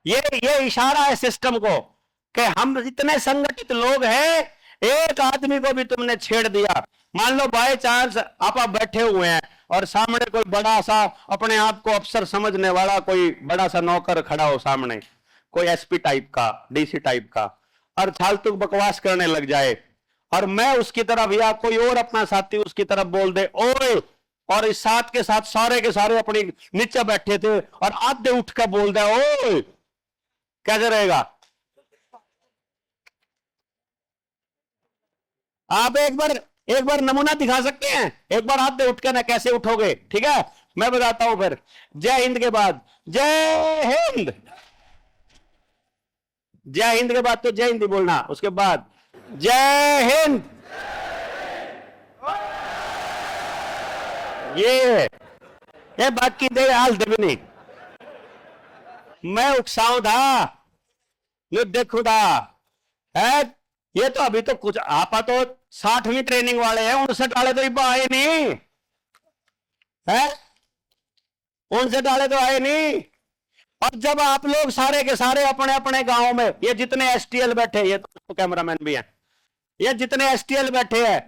ये इशारा है सिस्टम को कि हम इतने संगठित लोग हैं, एक आदमी को भी तुमने छेड़ दिया, मान लो बाय चांस आप बैठे हुए हैं और सामने कोई बड़ा सा अपने आप को अफसर समझने वाला कोई बड़ा सा नौकर खड़ा हो सामने, कोई एसपी टाइप का, डीसी टाइप का, और फालतू बकवास करने लग जाए, और मैं उसकी तरफ या कोई और अपना साथी उसकी तरफ बोल दे ओए, और इस साथ के साथ सारे के सारे अपनी नीचे बैठे थे और आधे उठ कर बोल दे ओए, कैसे रहेगा? आप एक बार नमूना दिखा सकते हैं? एक बार हाथ उठ के ना, कैसे उठोगे? ठीक है, मैं बताता हूं फिर। जय हिंद के बाद जय हिंद, जय हिंद के बाद तो जय हिंद बोलना, उसके बाद जय हिंद। ये बाकी दे हाल दे भी नहीं, मैं उकसाऊं था, ये देखू था है। ये तो अभी तो कुछ आपा तो 60वीं ट्रेनिंग वाले हैं, 59 वाले तो इब्बा आए नहीं है, 59 वाले तो आए नहीं। और जब आप लोग सारे के सारे अपने अपने गांव में, ये जितने एसटीएल बैठे, ये तो कैमरामैन भी हैं, ये जितने एसटीएल बैठे हैं,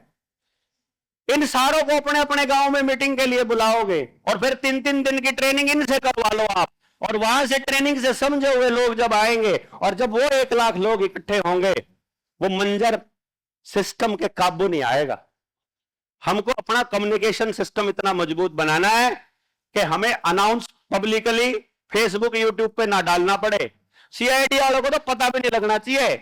इन सारों को अपने अपने गांव में मीटिंग के लिए बुलाओगे और फिर 3-3 दिन की ट्रेनिंग इनसे करवा लो आप, और वहां से ट्रेनिंग से समझे हुए लोग जब आएंगे और जब वो 1 लाख लोग इकट्ठे होंगे, वो मंजर सिस्टम के काबू नहीं आएगा। हमको अपना कम्युनिकेशन सिस्टम इतना मजबूत बनाना है कि हमें अनाउंस पब्लिकली फेसबुक यूट्यूब पे ना डालना पड़े। सीआईडी वालों को तो पता भी नहीं लगना चाहिए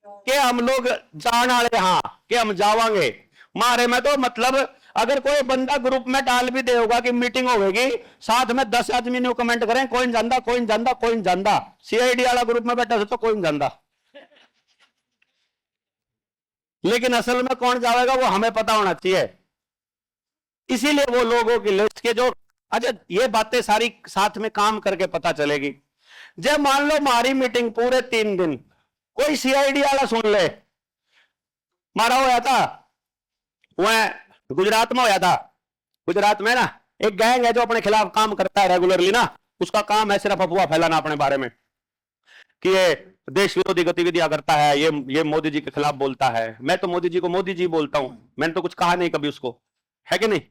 कि हम लोग जान वाले, हाँ कि हम जावांगे मारे में। तो मतलब अगर कोई बंदा ग्रुप में डाल भी दे होगा कि मीटिंग होगी, साथ में 10 आदमी ने कमेंट करें कोई जानदा कोई जानदा कोई जानदा, सीआईडी वाला ग्रुप में बैठा तो कोई जानदा, लेकिन असल में कौन जाएगा वो हमें पता होना चाहिए। इसीलिए वो लोगों की लिस्ट के जो, अच्छा ये बातें सारी साथ में काम करके पता चलेगी। जब मान लो हमारी मीटिंग पूरे 3 दिन कोई सीआईडी वाला सुन ले, मारा होया था वह गुजरात में होया था, गुजरात में ना एक गैंग है जो अपने खिलाफ काम करता है रेगुलरली ना, उसका काम है सिर्फ अफवाह फैलाना अपने बारे में कि ये देश विरोधी गतिविधियां करता है, ये मोदी जी के खिलाफ बोलता है। मैं तो मोदी जी को मोदी जी बोलता हूं, मैंने तो कुछ कहा नहीं कभी उसको, है कि नहीं?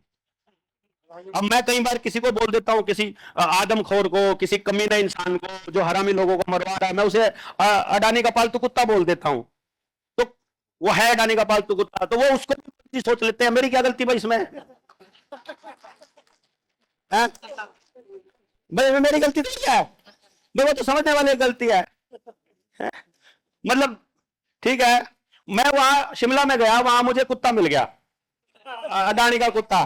अब मैं कई बार किसी को बोल देता हूं, किसी आदमखोर को, किसी कमीना इंसान को जो हरामी लोगों को मरवा रहा है, मैं उसे अडानी का पालतू कुत्ता बोल देता हूं, तो वो है अडानी का पालतू कुत्ता, तो वो उसको सोच लेते हैं मेरी क्या गलती भाई इसमें, मेरी गलती तो क्या है, वो तो समझने वाले गलती है। मतलब ठीक है, मैं वहां शिमला में गया, वहां मुझे कुत्ता मिल गया, अडानी का कुत्ता,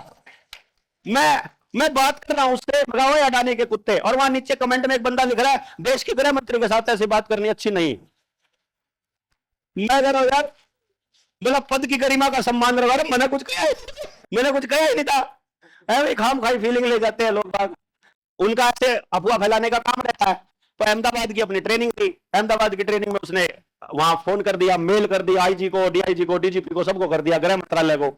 मैं बात कर रहा हूं उससे, अडानी के कुत्ते, और वहां नीचे कमेंट में एक बंदा लिख रहा है देश के गृह मंत्री के साथ ऐसी बात करनी अच्छी नहीं। मैं कह रहा हूं यार, बोला पद की गरिमा का सम्मान रखा, मैंने कुछ कहा, मैंने कुछ कहा ही नहीं था, खाम खाई फीलिंग ले जाते हैं लोग बाग, उनका ऐसे अफवाह फैलाने का काम रहता है। तो अहमदाबाद की अपनी ट्रेनिंग थी, अहमदाबाद की ट्रेनिंग में उसने वहां फोन कर दिया, मेल कर दिया, आईजी को, डीआईजी को, डीजीपी को, सबको कर दिया, गृह मंत्रालय को,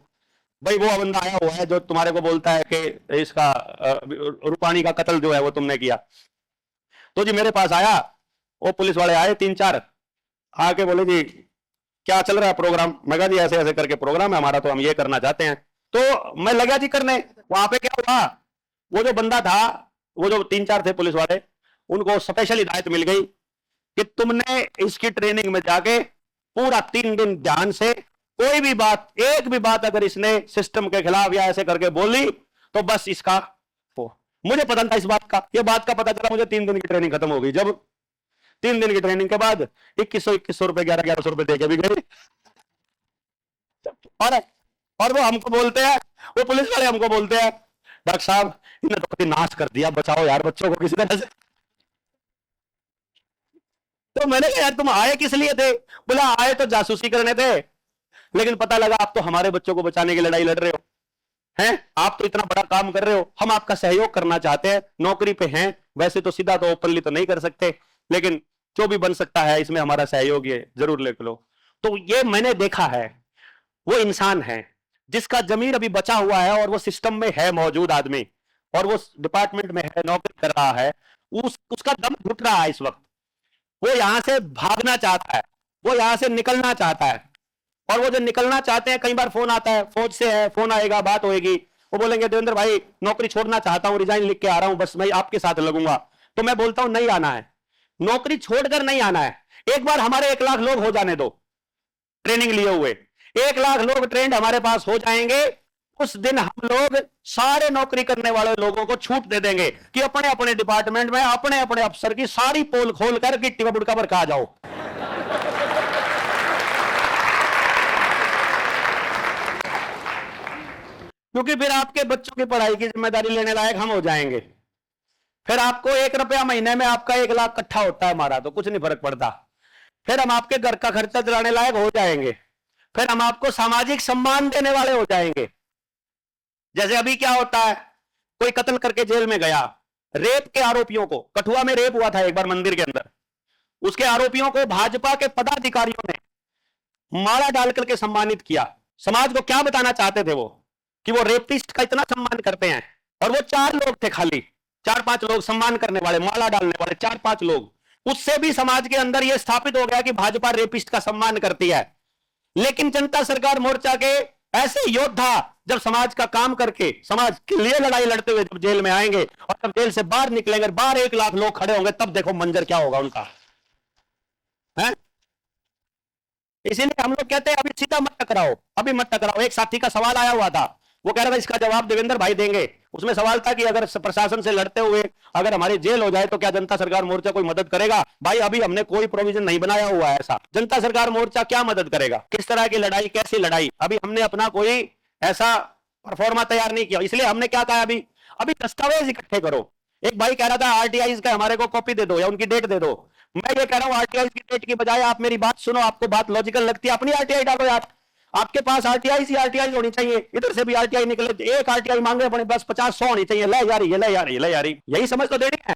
भाई वो बंदा आया हुआ है जो तुम्हारे को बोलता है कि इसका रूपाणी का कत्ल जो है वो तुमने किया। तो जी मेरे पास आया, वो पुलिस वाले आए 3-4, आके बोले जी क्या चल रहा है प्रोग्राम, मैं कहा जी ऐसे ऐसे करके प्रोग्राम है हमारा, तो हम ये करना चाहते हैं। तो मैं लगा जी करने, वहां पे क्या हुआ, वो जो बंदा था, वो जो 3-4 थे पुलिस वाले, उनको स्पेशल हिदायत मिल गई कि तुमने इसकी ट्रेनिंग में जाके पूरा 3 दिन ध्यान से कोई भी बात, एक भी बात अगर इसने सिस्टम के खिलाफ या ऐसे करके बोली तो बस इसका हो। मुझे पता था इस बात का, ये बात का पता चला मुझे 3 दिन की ट्रेनिंग खत्म हो गई, जब 3 दिन की ट्रेनिंग के बाद 2100 रुपए, 1100 रुपए देके भी गए। और वो हमको बोलते हैं, वो पुलिस वाले हमको बोलते हैं डॉक्टर साहब इन्हें तो कभी नाश कर दिया, बचाओ यार बच्चों को किसी तरह से। तो मैंने कहा यार तुम आए किस लिए थे? बोला आए तो जासूसी करने थे, लेकिन पता लगा आप तो हमारे बच्चों को बचाने की लड़ाई लड़ रहे हो, हैं आप तो इतना बड़ा काम कर रहे हो, हम आपका सहयोग करना चाहते हैं, नौकरी पे हैं, वैसे तो सीधा तो ओपनली तो नहीं कर सकते, लेकिन जो भी बन सकता है इसमें हमारा सहयोग ये जरूर ले लो। तो ये मैंने देखा है, वो इंसान है जिसका जमीर अभी बचा हुआ है और वो सिस्टम में है मौजूद आदमी, और वो डिपार्टमेंट में है, नौकरी कर रहा है, उसका दम घुट रहा है इस वक्त। वो यहां से भागना चाहता है, वो यहां से निकलना चाहता है। और वो जो निकलना चाहते हैं, कई बार फोन आता है, फौज से है, फोन आएगा, बात होएगी, वो बोलेंगे देवेंद्र भाई नौकरी छोड़ना चाहता हूं, रिजाइन लिख के आ रहा हूं, बस मैं आपके साथ लगूंगा। तो मैं बोलता हूं नहीं आना है, नौकरी छोड़कर नहीं आना है। एक बार हमारे 1 लाख लोग हो जाने दो ट्रेनिंग लिए हुए, 1 लाख लोग ट्रेंड हमारे पास हो जाएंगे, उस दिन हम लोग सारे नौकरी करने वाले लोगों को छूट दे देंगे कि अपने अपने डिपार्टमेंट में अपने अपने अफसर की सारी पोल खोल कर गिट्टी में बुड़का पर खा जाओ। क्योंकि फिर आपके बच्चों की पढ़ाई की जिम्मेदारी लेने लायक हम हो जाएंगे। फिर आपको 1 रुपया महीने में आपका 1 लाख इकट्ठा होता है हमारा, तो कुछ नहीं फर्क पड़ता। फिर हम आपके घर का खर्चा चलाने लायक हो जाएंगे। फिर हम आपको सामाजिक सम्मान देने वाले हो जाएंगे। जैसे अभी क्या होता है, कोई कत्ल करके जेल में गया, रेप के आरोपियों को, कठुआ में रेप हुआ था एक बार मंदिर के अंदर, उसके आरोपियों को भाजपा के पदाधिकारियों ने माला डाल करके सम्मानित किया। समाज को क्या बताना चाहते थे वो, कि वो रेपिस्ट का इतना सम्मान करते हैं। और वो 4 लोग थे, खाली 4-5 लोग सम्मान करने वाले, माला डालने वाले 4-5 लोग। उससे भी समाज के अंदर यह स्थापित हो गया कि भाजपा रेपिस्ट का सम्मान करती है। लेकिन जनता सरकार मोर्चा के ऐसे योद्धा जब समाज का काम करके, समाज के लिए लड़ाई लड़ते हुए जब जेल में आएंगे और जब जेल से बाहर निकलेंगे, बाहर 1 लाख लोग खड़े होंगे, तब देखो मंजर क्या होगा उनका, है? इसीलिए हम लोग कहते हैं अभी सीधा मत टकराओ, अभी मत टकराओ। एक साथी का सवाल आया हुआ था, वो कह रहा था इसका जवाब देवेंद्र भाई देंगे। उसमें सवाल था कि अगर प्रशासन से लड़ते हुए अगर हमारी जेल हो जाए तो क्या जनता सरकार मोर्चा कोई मदद करेगा? भाई अभी हमने कोई प्रोविजन नहीं बनाया हुआ है ऐसा। जनता सरकार मोर्चा क्या मदद करेगा? किस तरह की लड़ाई, कैसी लड़ाई? अभी हमने अपना कोई ऐसा परफॉर्मा तैयार नहीं किया। इसलिए हमने क्या कहा, अभी दस्तावेज इकट्ठे करो। एक भाई कह रहा था आरटीआई का हमारे को कॉपी दे दो या उनकी डेट दे दो। मैं ये कह रहा हूं आरटीआई की डेट की बजाय आप मेरी बात सुनो, आपको बात लॉजिकल लगती है, अपनी आरटीआई डालो यार। आपके पास आरटीआई सी आरटीआई होनी चाहिए, इधर से भी आरटीआई निकले, एक आरटीआई मांगे अपने बस 50-100 होनी चाहिए। ले यारी, ले यारी, ले यारी, यही समझ तो देनी है।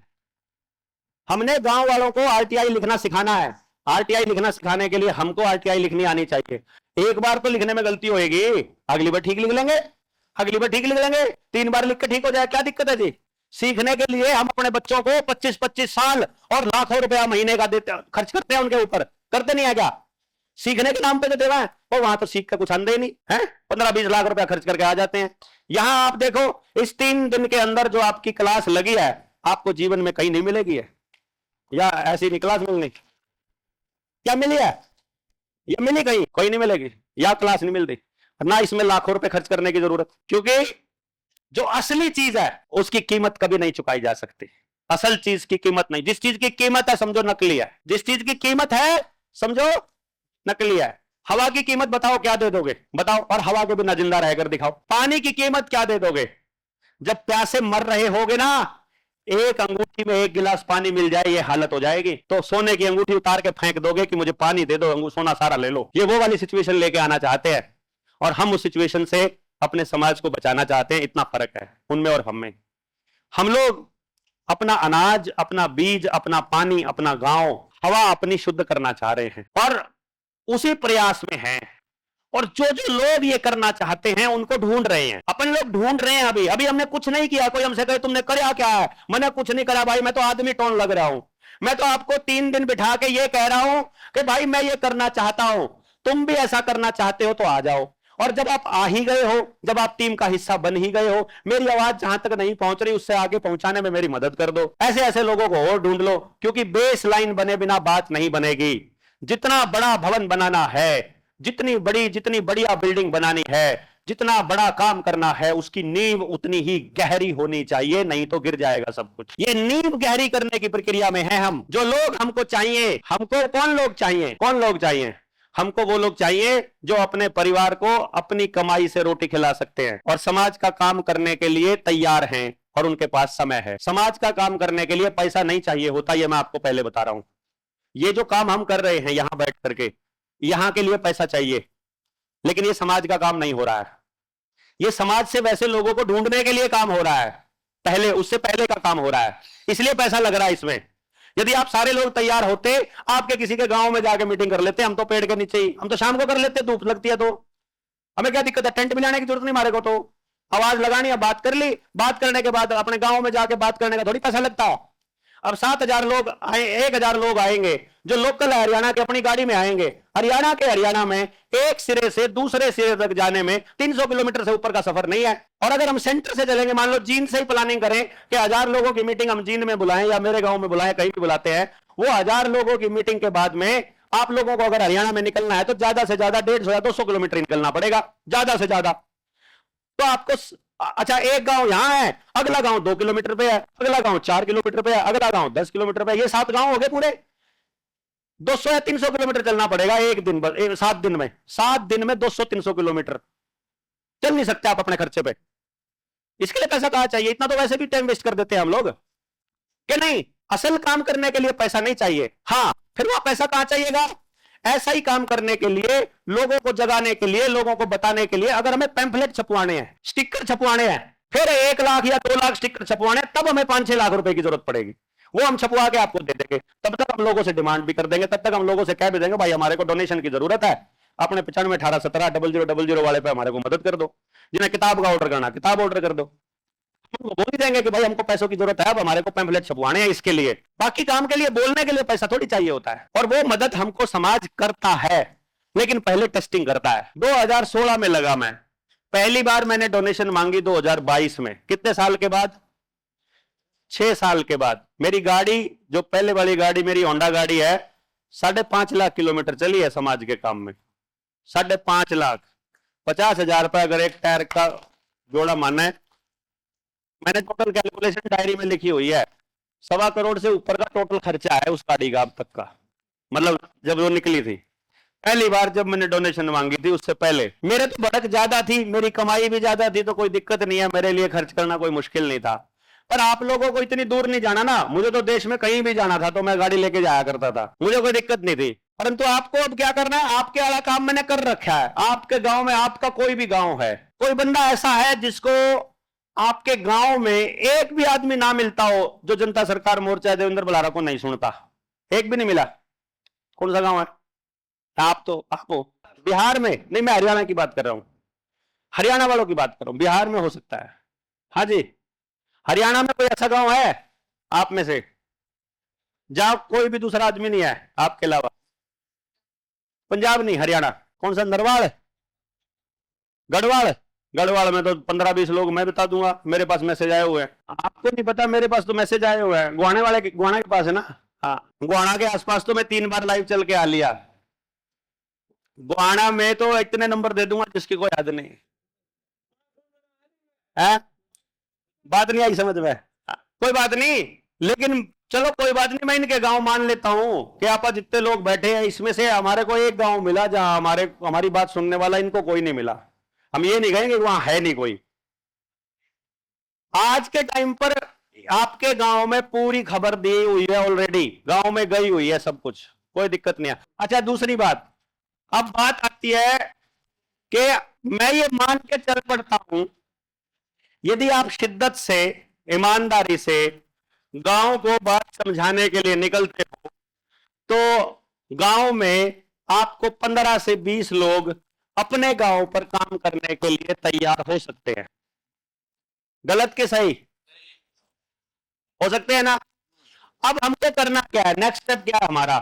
हमने गांव वालों को आरटीआई लिखना सिखाना है। आरटीआई लिखना सिखाने के लिए हमको आरटीआई लिखनी आनी चाहिए। एक बार तो लिखने में गलती होगी, अगली बार ठीक लिख लेंगे, अगली बार ठीक लिख लेंगे, 3 बार लिख के ठीक हो जाए, क्या दिक्कत है जी? सीखने के लिए हम अपने बच्चों को 25-25 साल और लाखों रुपया महीने का देते, खर्च करते हैं उनके ऊपर, करते नहीं है क्या? सीखने के नाम पे तो दे रहे हैं, और वहां तो सीख का कुछ आंदे ही नहीं है। 15-20 लाख रुपया खर्च करके आ जाते हैं। यहां आप देखो, इस 3 दिन के अंदर जो आपकी क्लास लगी है, आपको जीवन में कहीं नहीं मिलेगी है, या ऐसी नहीं क्लास मिलनी? क्या मिली है? ये मिली कहीं? कोई नहीं मिलेगी, या क्लास नहीं मिलती, ना इसमें लाखों रुपए खर्च करने की जरूरत। क्योंकि जो असली चीज है उसकी कीमत कभी नहीं चुकाई जा सकती। असल चीज की कीमत नहीं, जिस चीज की कीमत है समझो नकली है, जिस चीज की कीमत है समझो नकली है। हवा की कीमत बताओ क्या दे दोगे? बताओ, और हवा के बिना जिंदा रहकर दिखाओ। पानी की कीमत क्या दे दोगे? जब प्यासे मर रहे होगे ना, एक अंगूठी में 1 गिलास पानी मिल जाए, ये हालत हो जाएगी, तो सोने की अंगूठी उतार के फेंक दोगे कि मुझे पानी दे दो, सोना सारा ले लो। ये वो वाली सिचुएशन लेके आना चाहते हैं, और हम उस सिचुएशन से अपने समाज को बचाना चाहते हैं। इतना फर्क है उनमें और हम में। हम लोग अपना अनाज, अपना बीज, अपना पानी, अपना गांव, हवा अपनी शुद्ध करना चाह रहे हैं, और उसी प्रयास में हैं। और जो जो लोग ये करना चाहते हैं उनको ढूंढ रहे हैं, अपन लोग ढूंढ रहे हैं। अभी हमने कुछ नहीं किया। कोई हमसे कहे तुमने कराया क्या है? मैंने कुछ नहीं करा भाई, मैं तो आदमी टोन लग रहा हूं। मैं तो आपको 3 दिन बिठा के ये कह रहा हूं कि भाई मैं ये करना चाहता हूं, तुम भी ऐसा करना चाहते हो तो आ जाओ। और जब आप आ ही गए हो, जब आप टीम का हिस्सा बन ही गए हो, मेरी आवाज जहां तक नहीं पहुंच रही उससे आगे पहुंचाने में मेरी मदद कर दो। ऐसे ऐसे लोगों को और ढूंढ लो, क्योंकि बेस लाइन बने बिना बात नहीं बनेगी। जितना बड़ा भवन बनाना है, जितनी बढ़िया बिल्डिंग बनानी है, जितना बड़ा काम करना है, उसकी नींव उतनी ही गहरी होनी चाहिए, नहीं तो गिर जाएगा सब कुछ। ये नींव गहरी करने की प्रक्रिया में है हम। जो लोग हमको चाहिए, हमको कौन लोग चाहिए? कौन लोग चाहिए? हमको वो लोग चाहिए जो अपने परिवार को अपनी कमाई से रोटी खिला सकते हैं और समाज का काम करने के लिए तैयार हैं और उनके पास समय है। समाज का काम करने के लिए पैसा नहीं चाहिए होता, ये मैं आपको पहले बता रहा हूं। ये जो काम हम कर रहे हैं यहां बैठ करके, यहां के लिए पैसा चाहिए, लेकिन ये समाज का काम नहीं हो रहा है। ये समाज से वैसे लोगों को ढूंढने के लिए काम हो रहा है, पहले, उससे पहले का काम हो रहा है, इसलिए पैसा लग रहा है इसमें। यदि आप सारे लोग तैयार होते, आपके किसी के गांव में जाके मीटिंग कर लेते, हम तो पेड़ के नीचे ही, हम तो शाम को कर लेते, धूप लगती है तो हमें क्या दिक्कत है? टेंट में जाने की जरूरत नहीं हमारे को, तो आवाज लगानी है, बात कर ली, बात करने के बाद अपने गांव में जाके बात करने का थोड़ी पैसा लगता है। अब 7,000 लोग आए, 1,000 लोग आएंगे जो लोकल हरियाणा के अपनी गाड़ी में आएंगे। हरियाणा के हरियाणा में एक सिरे से दूसरे सिरे तक जाने में 300 किलोमीटर से ऊपर का सफर नहीं है। और अगर हम सेंटर से चलेंगे, मान लो जींद से ही प्लानिंग करें कि 1,000 लोगों की मीटिंग हम जींद में बुलाएं या मेरे गांव में बुलाएं, कहीं भी बुलाते हैं, वो 1,000 लोगों की मीटिंग के बाद में आप लोगों को अगर हरियाणा में निकलना है तो ज्यादा से ज्यादा 150 या 200 किलोमीटर निकलना पड़ेगा, ज्यादा से ज्यादा। तो आपको अच्छा, एक गांव यहां है, अगला गांव 2 किलोमीटर पे है, अगला गांव 4 किलोमीटर पे है, अगला गांव 10 किलोमीटर पे है, ये 7 गांव हो गए पूरे। 200 या 300 किलोमीटर चलना पड़ेगा एक दिन पर, 7 दिन में। 7 दिन में 200-300 किलोमीटर चल नहीं सकते आप अपने खर्चे पे। इसके लिए पैसा कहां चाहिए? इतना तो वैसे भी टाइम वेस्ट कर देते हैं हम लोग कि नहीं। असल काम करने के लिए पैसा नहीं चाहिए। हाँ, फिर वो पैसा कहां चाहिएगा? ऐसा ही काम करने के लिए, लोगों को जगाने के लिए, लोगों को बताने के लिए। अगर हमें पैम्फलेट छपवाने हैं, स्टिकर छपवाने हैं, फिर 1 लाख या 2 लाख स्टिकर छपवाने, तब हमें 5-6 लाख रुपए की जरूरत पड़ेगी। वो हम छपवा के आपको दे देंगे। तब तक हम लोगों से डिमांड भी कर देंगे, तब तक हम लोगों से कह भी देंगे भाई हमारे को डोनेशन की जरूरत है, अपने 95 18 17 0000 वाले पे हमारे को मदद कर दो। जिन्हें किताब का ऑर्डर करना, किताब ऑर्डर कर दो। वो बोल ही देंगे कि भाई हमको पैसों की जरूरत है, अब हमारे को पैम्फलेट छपवाने हैं इसके लिए। बाकी काम के लिए, बोलने के लिए पैसा थोड़ी चाहिए होता है। और वो मदद हमको समाज करता है, लेकिन पहले टेस्टिंग करता है। 2016 में लगा मैं, पहली बार मैंने डोनेशन मांगी 2022 में। कितने साल के बाद? 6 साल के बाद। मेरी गाड़ी, जो पहले वाली गाड़ी मेरी होंडा गाड़ी है, 5.5 लाख किलोमीटर चली है समाज के काम में। 5.5 लाख, 50,000 रुपए अगर एक टायर का जोड़ा माना है। मैंने टोटल कैलकुलेशन डायरी में लिखी हुई है, 1.25 करोड़ से ऊपर का टोटल खर्चा है उस गाड़ी का अब तक का। मतलब जब वो निकली थी पहली बार, जब मैंने डोनेशन मांगी थी, उससे पहले मेरे तो भड़क ज्यादा थी, मेरी कमाई भी ज्यादा थी, तो कोई दिक्कत नहीं है, मेरे लिए खर्च करना कोई मुश्किल नहीं था। पर आप लोगों को इतनी दूर नहीं जाना ना, मुझे तो देश में कहीं भी जाना था तो मैं गाड़ी लेके जाया करता था, मुझे कोई दिक्कत नहीं थी। परंतु आपको अब क्या करना है? आपके वाला काम मैंने कर रखा है। आपके गांव में, आपका कोई भी गांव है, कोई बंदा ऐसा है जिसको आपके गांव में एक भी आदमी ना मिलता हो जो जनता सरकार मोर्चा देवेंद्र बलारा को नहीं सुनता? एक भी नहीं मिला? कौन सा गांव है? आप हो बिहार में नहीं, मैं हरियाणा की बात कर रहा हूं, हरियाणा वालों की बात कर रहा हूं। बिहार में हो सकता है, हाँ जी। हरियाणा में कोई ऐसा गांव है आप में से जहां कोई भी दूसरा आदमी नहीं है आपके अलावा? पंजाब नहीं, हरियाणा। कौन सा? नरवाड़, गढ़वाल। गढ़वाल में तो 15-20 लोग मैं बता दूंगा, मेरे पास मैसेज आए हुए हैं। आपको नहीं पता, मेरे पास तो मैसेज आए हुए हैं। गुआना के पास है ना? हाँ, गुआना के आसपास तो मैं 3 बार लाइव चल के आ लिया। गुआना में तो इतने नंबर दे दूंगा जिसकी कोई हद नहीं है। बात नहीं आई समझ में? कोई बात नहीं, लेकिन चलो कोई बात नहीं, मैं इनके गांव मान लेता हूं कि आप जितने लोग बैठे हैं इसमें से हमारे को एक गांव मिला जहां हमारी बात सुनने वाला, इनको कोई नहीं मिला। हम ये नहीं कहेंगे वहां है नहीं कोई। आज के टाइम पर आपके गांव में पूरी खबर दी हुई है ऑलरेडी, गांव में गई हुई है सब कुछ, कोई दिक्कत नहीं है। अच्छा, दूसरी बात, अब बात आती है कि मैं ये मान के चल पड़ता हूं, यदि आप शिद्दत से, ईमानदारी से गांव को बात समझाने के लिए निकलते हो तो गांव में आपको 15 से 20 लोग अपने गांव पर काम करने के लिए तैयार हो सकते हैं। गलत के सही? हो सकते हैं ना? अब हमको करना क्या है? नेक्स्ट स्टेप क्या है हमारा?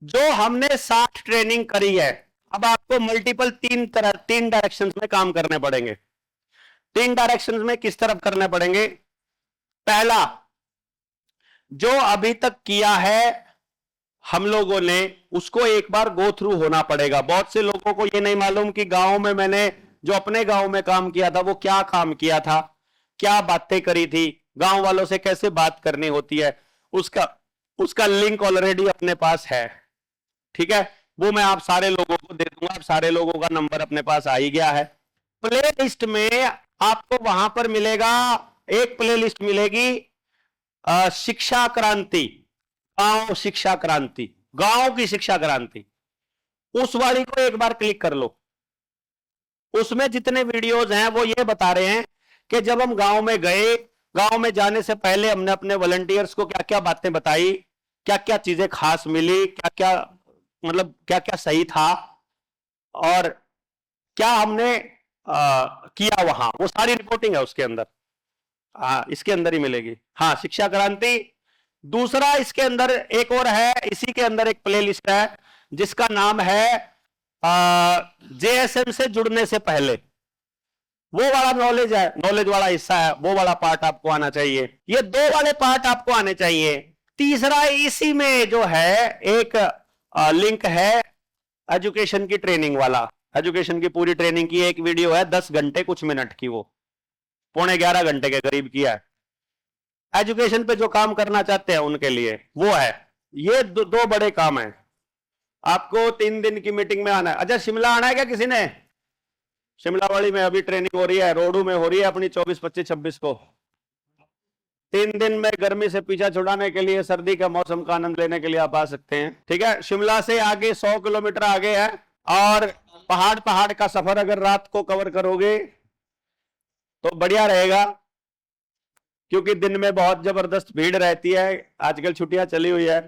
जो हमने 60 ट्रेनिंग करी है, अब आपको मल्टीपल 3 डायरेक्शंस में काम करने पड़ेंगे। 3 डायरेक्शंस में किस तरफ करने पड़ेंगे? पहला, जो अभी तक किया है हम लोगों ने, उसको एक बार गो थ्रू होना पड़ेगा। बहुत से लोगों को ये नहीं मालूम कि गांव में मैंने जो अपने गांव में काम किया था वो क्या काम किया था, क्या बातें करी थी, गांव वालों से कैसे बात करनी होती है, उसका लिंक ऑलरेडी अपने पास है। ठीक है, वो मैं आप सारे लोगों को दे दूंगा। आप सारे लोगों का नंबर अपने पास आ ही गया है। प्ले लिस्ट में आपको वहां पर मिलेगा, एक प्ले लिस्ट मिलेगी, शिक्षा क्रांति, गांव शिक्षा क्रांति, गांव की शिक्षा क्रांति। उस वाली को एक बार क्लिक कर लो। उसमें जितने वीडियोज हैं वो ये बता रहे हैं कि जब हम गांव में गए, गांव में जाने से पहले हमने अपने वॉलंटियर्स को क्या क्या बातें बताई, क्या क्या चीजें खास मिली, क्या क्या मतलब क्या क्या सही था, और क्या हमने किया वहां, वो सारी रिपोर्टिंग है उसके अंदर। इसके अंदर ही मिलेगी। हाँ, शिक्षा क्रांति, दूसरा इसके अंदर एक और है, इसी के अंदर एक प्लेलिस्ट है जिसका नाम है जेएसएम से जुड़ने से पहले। वो वाला नॉलेज है, नॉलेज वाला हिस्सा है, वो वाला पार्ट आपको आना चाहिए। ये दो वाले पार्ट आपको आने चाहिए। तीसरा इसी में जो है एक लिंक है एजुकेशन की ट्रेनिंग वाला। एजुकेशन की पूरी ट्रेनिंग की एक वीडियो है 10 घंटे कुछ मिनट की, वो 11.25 घंटे के करीब किया है। एजुकेशन पे जो काम करना चाहते हैं उनके लिए वो है। ये दो बड़े काम है। आपको 3 दिन की मीटिंग में आना है। अच्छा, शिमला आना है क्या किसी ने? शिमला वाली में अभी ट्रेनिंग हो रही है, रोडू में हो रही है अपनी 24, 25, 26 को। 3 दिन में गर्मी से पीछा छुड़ाने के लिए, सर्दी का मौसम का आनंद लेने के लिए आप आ सकते हैं। ठीक है, शिमला से आगे 100 किलोमीटर आगे है। और पहाड़ का सफर अगर रात को कवर करोगे तो बढ़िया रहेगा, क्योंकि दिन में बहुत जबरदस्त भीड़ रहती है। आजकल छुट्टियां चली हुई है,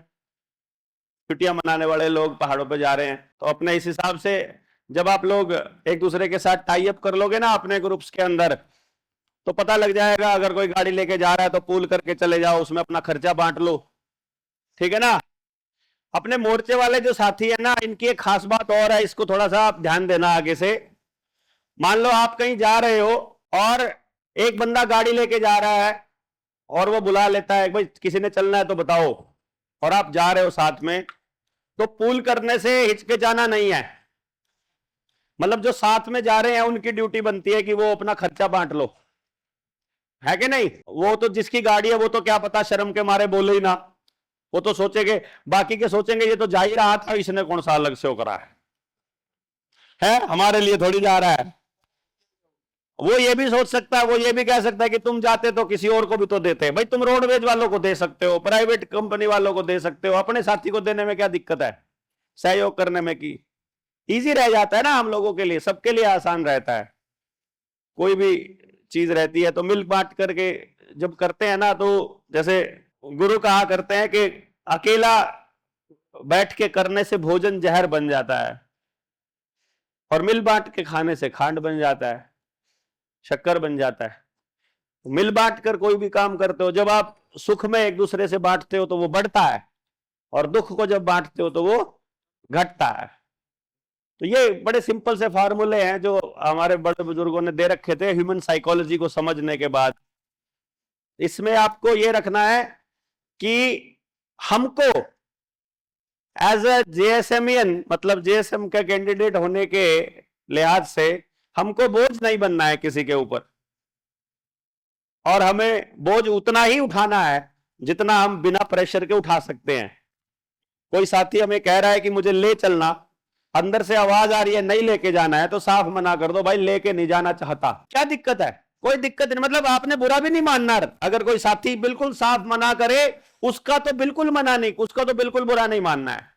छुट्टियां मनाने वाले लोग पहाड़ों पे जा रहे हैं। तो अपने इस हिसाब से जब आप लोग एक दूसरे के साथ टाई अप कर लोगे ना अपने ग्रुप्स के अंदर, तो पता लग जाएगा। अगर कोई गाड़ी लेके जा रहा है तो पूल करके चले जाओ, उसमें अपना खर्चा बांट लो। ठीक है ना? अपने मोर्चे वाले जो साथी है ना, इनकी एक खास बात और है, इसको थोड़ा सा आप ध्यान देना आगे से। मान लो आप कहीं जा रहे हो और एक बंदा गाड़ी लेके जा रहा है और वो बुला लेता है, भाई किसी ने चलना है तो बताओ, और आप जा रहे हो साथ में, तो पूल करने से हिचकिचाना नहीं है। मतलब जो साथ में जा रहे हैं उनकी ड्यूटी बनती है कि वो अपना खर्चा बांट लो, है कि नहीं? वो तो जिसकी गाड़ी है वो तो क्या पता शर्म के मारे बोले ही ना, वो तो सोचेंगे, बाकी के सोचेंगे ये तो जा ही रहा था, इसने कौन सा अलग से वो करा है, हमारे लिए थोड़ी जा रहा है। वो ये भी सोच सकता है, वो ये भी कह सकता है कि तुम जाते तो किसी और को भी तो देते। भाई तुम रोडवेज वालों को दे सकते हो, प्राइवेट कंपनी वालों को दे सकते हो, अपने साथी को देने में क्या दिक्कत है? सहयोग करने में की इजी रह जाता है ना, हम लोगों के लिए, सबके लिए आसान रहता है। कोई भी चीज रहती है तो मिल बांट करके जब करते हैं ना, तो जैसे गुरु कहा करते हैं कि अकेला बैठ के करने से भोजन जहर बन जाता है, और मिल बांट के खाने से खांड बन जाता है, शक्कर बन जाता है। मिल बांट कर कोई भी काम करते हो, जब आप सुख में एक दूसरे से बांटते हो तो वो बढ़ता है, और दुख को जब बांटते हो तो वो घटता है। तो ये बड़े सिंपल से फार्मूले हैं जो हमारे बड़े बुजुर्गों ने दे रखे थे ह्यूमन साइकोलॉजी को समझने के बाद। इसमें आपको ये रखना है कि हमको एज ए जेएसएमियन, मतलब जेएसएम का कैंडिडेट होने के लिहाज से हमको बोझ नहीं बनना है किसी के ऊपर, और हमें बोझ उतना ही उठाना है जितना हम बिना प्रेशर के उठा सकते हैं। कोई साथी हमें कह रहा है कि मुझे ले चलना, अंदर से आवाज आ रही है नहीं लेके जाना है, तो साफ मना कर दो, भाई लेके नहीं जाना चाहता, क्या दिक्कत है? कोई दिक्कत नहीं, मतलब आपने बुरा भी नहीं मानना। अगर कोई साथी बिल्कुल साफ मना करे, उसका तो बिल्कुल मना नहीं, उसका तो बिल्कुल बुरा नहीं मानना है।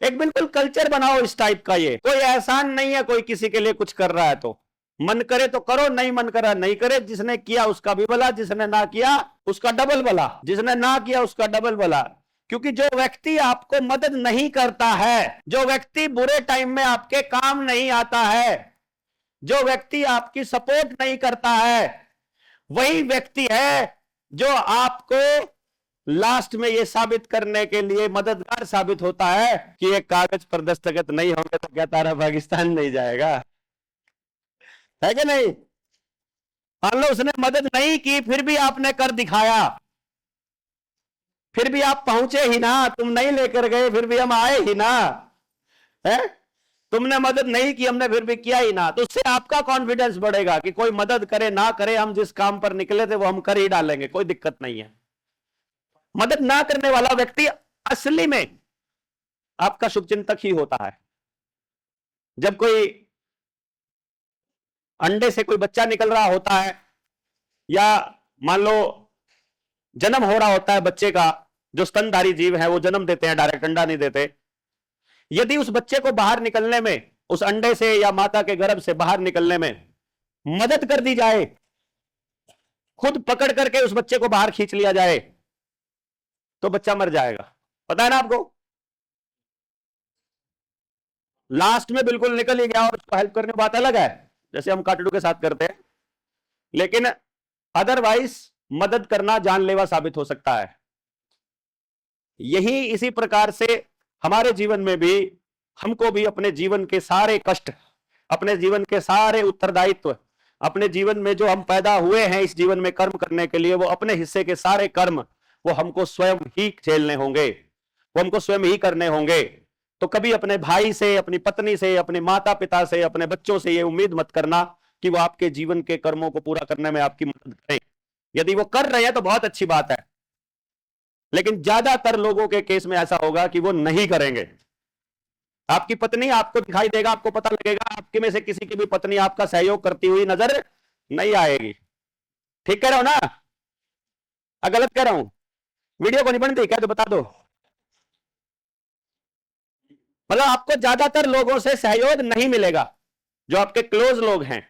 एक बिल्कुल कल्चर बनाओ इस टाइप का। ये कोई एहसान नहीं है कोई किसी के लिए कुछ कर रहा है तो मन करे तो करो, नहीं मन करा नहीं करे। जिसने किया उसका भी भला, जिसने ना किया उसका डबल भला, जिसने ना किया उसका डबल भला। क्योंकि जो व्यक्ति आपको मदद नहीं करता है, जो व्यक्ति बुरे टाइम में आपके काम नहीं आता है, जो व्यक्ति आपकी सपोर्ट नहीं करता है, वही व्यक्ति है जो आपको लास्ट में यह साबित करने के लिए मददगार साबित होता है कि एक कागज पर दस्तखत नहीं होंगे तो क्या तारा पाकिस्तान नहीं जाएगा, है कि नहीं? मान लो उसने मदद नहीं की, फिर भी आपने कर दिखाया, फिर भी आप पहुंचे ही ना, तुम नहीं लेकर गए फिर भी हम आए ही ना, है? तुमने मदद नहीं की, हमने फिर भी किया ही ना, तो उससे आपका कॉन्फिडेंस बढ़ेगा कि कोई मदद करे ना करे, हम जिस काम पर निकले थे वो हम कर ही डालेंगे, कोई दिक्कत नहीं है। मदद ना करने वाला व्यक्ति असली में आपका शुभचिंतक ही होता है। जब कोई अंडे से कोई बच्चा निकल रहा होता है, या मान लो जन्म हो रहा होता है बच्चे का, जो स्तनधारी जीव है वो जन्म देते हैं, डायरेक्ट अंडा नहीं देते। यदि उस बच्चे को बाहर निकलने में, उस अंडे से या माता के गर्भ से बाहर निकलने में मदद कर दी जाए, खुद पकड़ करके उस बच्चे को बाहर खींच लिया जाए, तो बच्चा मर जाएगा। पता है ना आपको? लास्ट में बिल्कुल निकल ही गया और उसको हेल्प करने की बात अलग है, जैसे हम काटड़ू के साथ करते हैं, लेकिन अदरवाइज मदद करना जानलेवा साबित हो सकता है। यही इसी प्रकार से हमारे जीवन में भी हमको भी अपने जीवन के सारे कष्ट, अपने जीवन के सारे उत्तरदायित्व, अपने जीवन में जो हम पैदा हुए हैं इस जीवन में कर्म करने के लिए, वो अपने हिस्से के सारे कर्म वो हमको स्वयं ही झेलने होंगे, वो हमको स्वयं ही करने होंगे। तो कभी अपने भाई से, अपनी पत्नी से, अपने माता पिता से, अपने बच्चों से ये उम्मीद मत करना कि वो आपके जीवन के कर्मों को पूरा करने में आपकी मदद करें। यदि वो कर रहे हैं तो बहुत अच्छी बात है, लेकिन ज्यादातर लोगों के केस में ऐसा होगा कि वो नहीं करेंगे। आपकी पत्नी आपको दिखाई देगा, आपको पता लगेगा, आपके में से किसी की भी पत्नी आपका सहयोग करती हुई नजर नहीं आएगी। ठीक कह रहा हूं ना? गलत कह रहा हूं? वीडियो को नहीं बनती क्या तो बता दो। मतलब आपको ज्यादातर लोगों से सहयोग नहीं मिलेगा जो आपके क्लोज लोग हैं,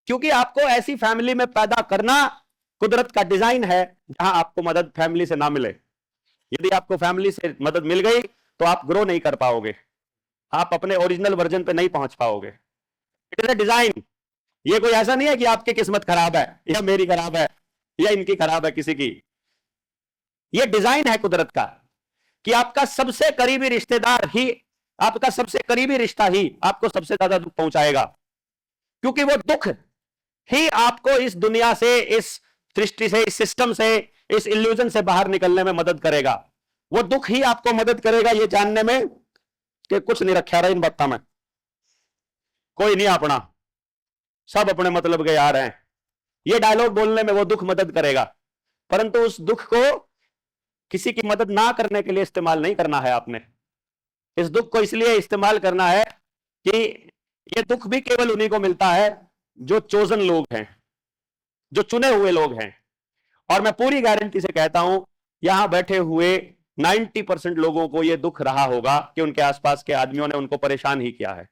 क्योंकि आपको ऐसी फैमिली में पैदा करना कुदरत का डिजाइन है जहां आपको मदद फैमिली से ना मिले। यदि आपको फैमिली से मदद मिल गई तो आप ग्रो नहीं कर पाओगे, आप अपने ओरिजिनल वर्जन पे नहीं पहुंच पाओगे। It is a design. ये कोई ऐसा नहीं है कि आपकी किस्मत खराब है या मेरी खराब है या इनकी खराब है किसी की। ये डिजाइन है कुदरत का कि आपका सबसे करीबी रिश्तेदार ही, आपका सबसे करीबी रिश्ता ही आपको सबसे ज्यादा दुख पहुंचाएगा, क्योंकि वो दुख ही आपको इस दुनिया से, इस सृष्टि से, इस सिस्टम से, इस इल्यूजन से बाहर निकलने में मदद करेगा। वो दुख ही आपको मदद करेगा ये जानने में कि कुछ नहीं रखा रहा इन बातों में, कोई नहीं अपना, सब अपने मतलब के यार हैं। ये डायलॉग बोलने में वो दुख मदद करेगा, परंतु उस दुख को किसी की मदद ना करने के लिए इस्तेमाल नहीं करना है आपने। इस दुख को इसलिए इस्तेमाल करना है कि ये दुख भी केवल उन्हीं को मिलता है जो चोजन लोग हैं, जो चुने हुए लोग हैं। और मैं पूरी गारंटी से कहता हूं यहां बैठे हुए 90% लोगों को यह दुख रहा होगा कि उनके आसपास के आदमियों ने उनको परेशान ही किया है।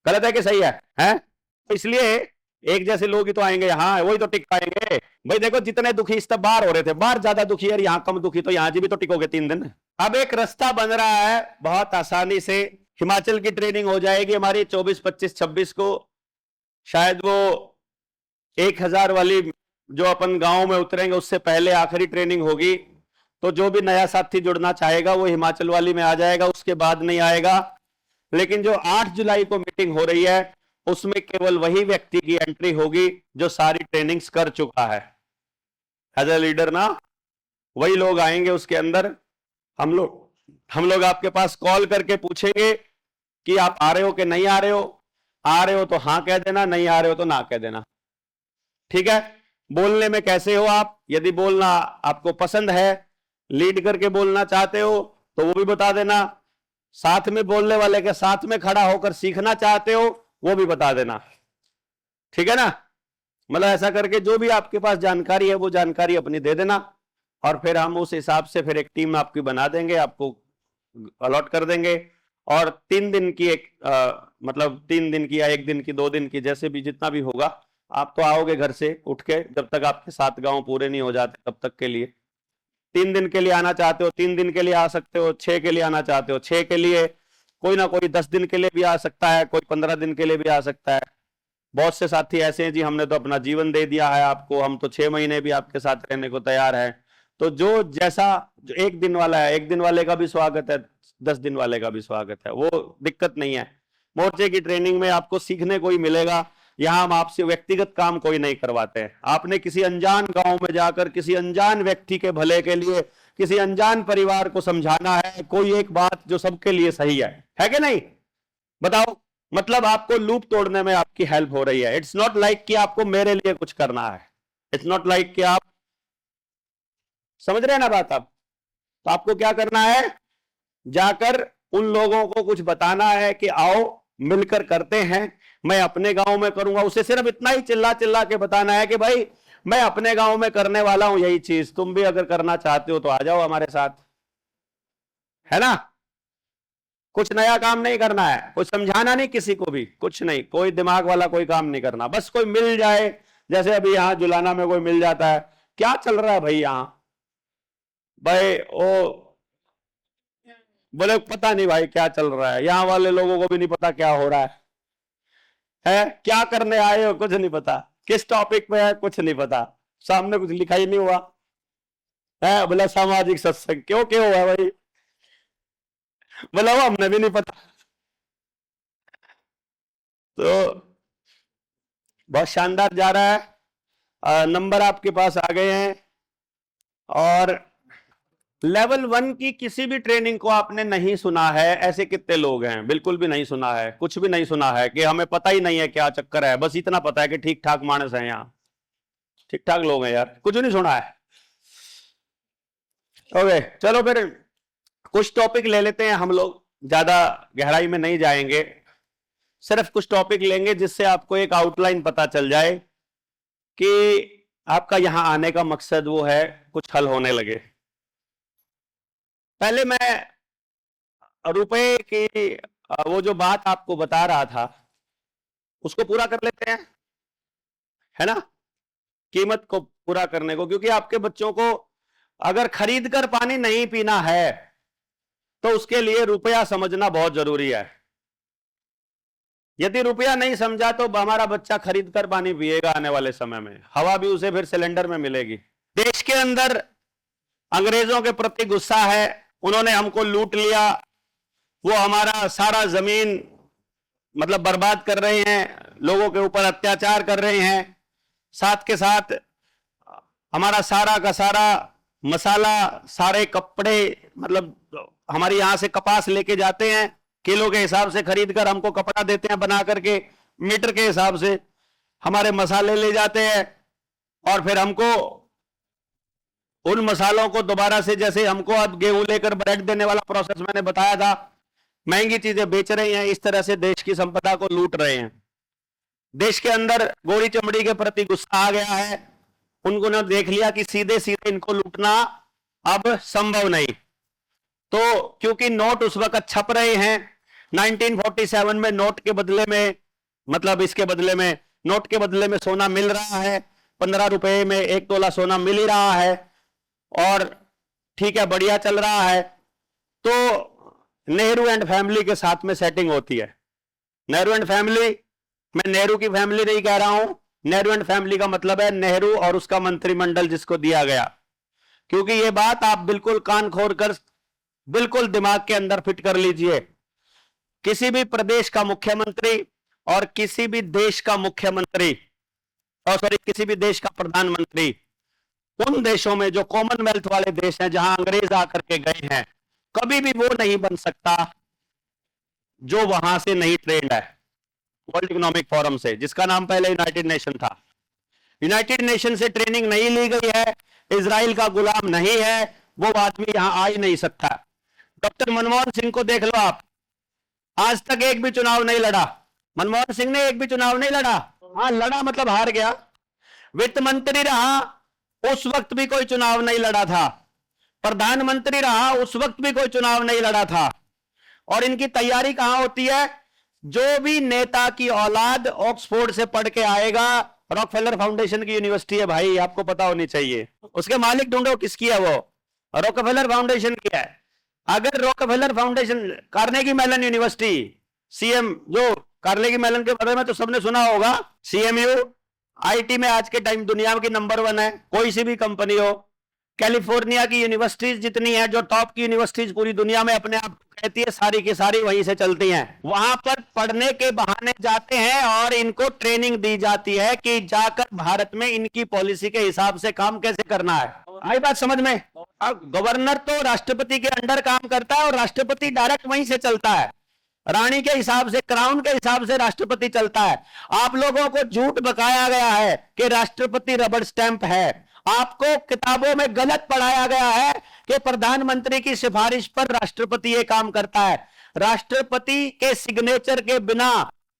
गलत है कि सही है, हैं? इसलिए एक जैसे लोग ही तो आएंगे यहां, वही तो टिक पाएंगे। भाई देखो जितने दुखी इस तब बाहर हो रहे थे, बाहर ज्यादा दुखी है, यहाँ कम दुखी, तो यहाँ जी भी तो टिकोगे 3 दिन। अब एक रास्ता बन रहा है बहुत आसानी से, हिमाचल की ट्रेनिंग हो जाएगी हमारी 24, 25, 26 को। शायद वो 1000 वाली जो अपन गांव में उतरेंगे उससे पहले आखिरी ट्रेनिंग होगी। तो जो भी नया साथी जुड़ना चाहेगा वो हिमाचल वाली में आ जाएगा, उसके बाद नहीं आएगा। लेकिन जो 8 जुलाई को मीटिंग हो रही है उसमें केवल वही व्यक्ति की एंट्री होगी जो सारी ट्रेनिंग्स कर चुका है एज ए लीडर ना। वही लोग आएंगे उसके अंदर। हम लोग आपके पास कॉल करके पूछेंगे कि आप आ रहे हो कि नहीं आ रहे हो। आ रहे हो तो हाँ कह देना, नहीं आ रहे हो तो ना कह देना। ठीक है? बोलने में कैसे हो आप, यदि बोलना आपको पसंद है, लीड करके बोलना चाहते हो तो वो भी बता देना। साथ में बोलने वाले के साथ में खड़ा होकर सीखना चाहते हो वो भी बता देना। ठीक है ना? मतलब ऐसा करके जो भी आपके पास जानकारी है वो जानकारी अपनी दे देना, और फिर हम उस हिसाब से फिर एक टीम आपकी बना देंगे, आपको अलॉट कर देंगे। और 3 दिन की एक मतलब 3 दिन की या 1 दिन की, 2 दिन की, जैसे भी जितना भी होगा, आप तो आओगे घर से उठ के, जब तक आपके 7 गांव पूरे नहीं हो जाते तब तक के लिए। 3 दिन के लिए आना चाहते हो 3 दिन के लिए आ सकते हो, 6 के लिए आना चाहते हो 6 के लिए, कोई ना कोई 10 दिन के लिए भी आ सकता है, कोई 15 दिन के लिए भी आ सकता है। बहुत से साथी ऐसे हैं जी हमने तो अपना जीवन दे दिया है आपको, हम तो 6 महीने भी आपके साथ रहने को तैयार है। तो जो जैसा, जो 1 दिन वाला है 1 दिन वाले का भी स्वागत है, 10 दिन वाले का भी स्वागत है, वो दिक्कत नहीं है। मोर्चे की ट्रेनिंग में आपको सीखने को ही मिलेगा। यहां हम आपसे व्यक्तिगत काम कोई नहीं करवाते हैं। आपने किसी अनजान गांव में जाकर किसी अनजान व्यक्ति के भले के लिए किसी अनजान परिवार को समझाना है कोई एक बात जो सबके लिए सही है कि नहीं? बताओ, मतलब आपको लूप तोड़ने में आपकी हेल्प हो रही है। इट्स नॉट लाइक कि आपको मेरे लिए कुछ करना है, इट्स नॉट लाइक कि आप समझ रहे हैं ना बात। आप तो आपको क्या करना है, जाकर उन लोगों को कुछ बताना है कि आओ मिलकर करते हैं, मैं अपने गांव में करूंगा। उसे सिर्फ इतना ही चिल्ला चिल्ला के बताना है कि भाई मैं अपने गांव में करने वाला हूं यही चीज, तुम भी अगर करना चाहते हो तो आ जाओ हमारे साथ, है ना? कुछ नया काम नहीं करना है, कुछ समझाना नहीं किसी को भी, कुछ नहीं, कोई दिमाग वाला कोई काम नहीं करना। बस कोई मिल जाए, जैसे अभी यहां जुलाना में कोई मिल जाता है, क्या चल रहा है भाई यहां, भाई ओ बोले पता नहीं भाई क्या चल रहा है, यहां वाले लोगों को भी नहीं पता क्या हो रहा है क्या करने आए हो कुछ नहीं पता, किस टॉपिक पे है कुछ नहीं पता, सामने कुछ लिखा ही नहीं हुआ। है। बोला सामाजिक सत्संग, क्यों क्यों हुआ भाई? बोला वो हमने भी नहीं पता। तो बहुत शानदार जा रहा है। नंबर आपके पास आ गए हैं। और लेवल 1 की किसी भी ट्रेनिंग को आपने नहीं सुना है, ऐसे कितने लोग हैं? बिल्कुल भी नहीं सुना है, कुछ भी नहीं सुना है, कि हमें पता ही नहीं है क्या चक्कर है, बस इतना पता है कि ठीक ठाक मानस है यहाँ, ठीक ठाक लोग हैं यार, कुछ नहीं सुना है। ओके चलो फिर कुछ टॉपिक ले लेते हैं हम लोग, ज्यादा गहराई में नहीं जाएंगे, सिर्फ कुछ टॉपिक लेंगे जिससे आपको एक आउटलाइन पता चल जाए कि आपका यहां आने का मकसद वो है कुछ हल होने लगे। पहले मैं रुपए की वो जो बात आपको बता रहा था उसको पूरा कर लेते हैं, है ना, कीमत को पूरा करने को, क्योंकि आपके बच्चों को अगर खरीद कर पानी नहीं पीना है तो उसके लिए रुपया समझना बहुत जरूरी है। यदि रुपया नहीं समझा तो हमारा बच्चा खरीद कर पानी पिएगा आने वाले समय में, हवा भी उसे फिर सिलेंडर में मिलेगी। देश के अंदर अंग्रेजों के प्रति गुस्सा है, उन्होंने हमको लूट लिया, वो हमारा सारा जमीन मतलब बर्बाद कर रहे हैं, लोगों के ऊपर अत्याचार कर रहे हैं, साथ के साथ हमारा सारा का सारा मसाला, सारे कपड़े, मतलब हमारी यहां से कपास लेके जाते हैं, किलो के हिसाब से खरीद कर हमको कपड़ा देते हैं बना करके, मीटर के हिसाब से हमारे मसाले ले जाते हैं, और फिर हमको उन मसालों को दोबारा से, जैसे हमको अब गेहूं लेकर ब्रेड देने वाला प्रोसेस मैंने बताया था, महंगी चीजें बेच रहे हैं, इस तरह से देश की संपदा को लूट रहे हैं। देश के अंदर गोरी चमड़ी के प्रति गुस्सा आ गया है, उनको ने देख लिया कि सीधे सीधे इनको लूटना अब संभव नहीं, तो क्योंकि नोट उस वक्त छप रहे हैं, 1947 में नोट के बदले में, मतलब इसके बदले में, नोट के बदले में सोना मिल रहा है, 15 रुपए में 1 तोला सोना मिल ही रहा है, और ठीक है बढ़िया चल रहा है। तो नेहरू एंड फैमिली के साथ में सेटिंग होती है। नेहरू एंड फैमिली, मैं नेहरू की फैमिली नहीं कह रहा हूं, नेहरू एंड फैमिली का मतलब है नेहरू और उसका मंत्रिमंडल जिसको दिया गया, क्योंकि ये बात आप बिल्कुल कान खोल कर बिल्कुल दिमाग के अंदर फिट कर लीजिए। किसी भी प्रदेश का मुख्यमंत्री और किसी भी देश का मुख्यमंत्री, और सॉरी किसी भी देश का प्रधानमंत्री, उन देशों में जो कॉमनवेल्थ वाले देश हैं जहां अंग्रेज आकर के गए हैं, कभी भी वो नहीं बन सकता जो वहां से नहीं ट्रेंड है वर्ल्ड इकोनॉमिक फोरम से, जिसका नाम पहले यूनाइटेड नेशन था। यूनाइटेड नेशन से ट्रेनिंग नहीं ली गई है, इजराइल का गुलाम नहीं है, वो आदमी यहां आ ही नहीं सकता। डॉक्टर मनमोहन सिंह को देख लो आप, आज तक एक भी चुनाव नहीं लड़ा। मनमोहन सिंह ने एक भी चुनाव नहीं लड़ा, हाँ लड़ा मतलब हार गया। वित्त मंत्री रहा, उस वक्त भी कोई चुनाव नहीं लड़ा था। प्रधानमंत्री रहा, उस वक्त भी कोई चुनाव नहीं लड़ा था। और इनकी तैयारी कहां होती है? जो भी नेता की औलाद ऑक्सफोर्ड से पढ़ के आएगा, रॉकफेलर फाउंडेशन की यूनिवर्सिटी है भाई, आपको पता होनी चाहिए, उसके मालिक ढूंढो किसकी है, वो रॉकफेलर फाउंडेशन की है। अगर Rockefeller foundation, Carnegie Mellon university, CM जो कार्नेगी मेलन के बारे में तो सबने सुना होगा, सीएमयू आईटी में आज के टाइम दुनिया की नंबर 1 है, कोई सी भी कंपनी हो। कैलिफोर्निया की यूनिवर्सिटीज जितनी है, जो टॉप की यूनिवर्सिटीज पूरी दुनिया में अपने आप कहती है, सारी की सारी वहीं से चलती हैं। वहां पर पढ़ने के बहाने जाते हैं और इनको ट्रेनिंग दी जाती है कि जाकर भारत में इनकी पॉलिसी के हिसाब से काम कैसे करना है। आई बात समझ में? अब गवर्नर तो राष्ट्रपति के अंडर काम करता है और राष्ट्रपति डायरेक्ट वहीं से चलता है, रानी के हिसाब से, क्राउन के हिसाब से राष्ट्रपति चलता है। आप लोगों को झूठ बकाया गया है कि राष्ट्रपति रबड़ स्टैंप है। आपको किताबों में गलत पढ़ाया गया है कि प्रधानमंत्री की सिफारिश पर राष्ट्रपति ये काम करता है। राष्ट्रपति के सिग्नेचर के बिना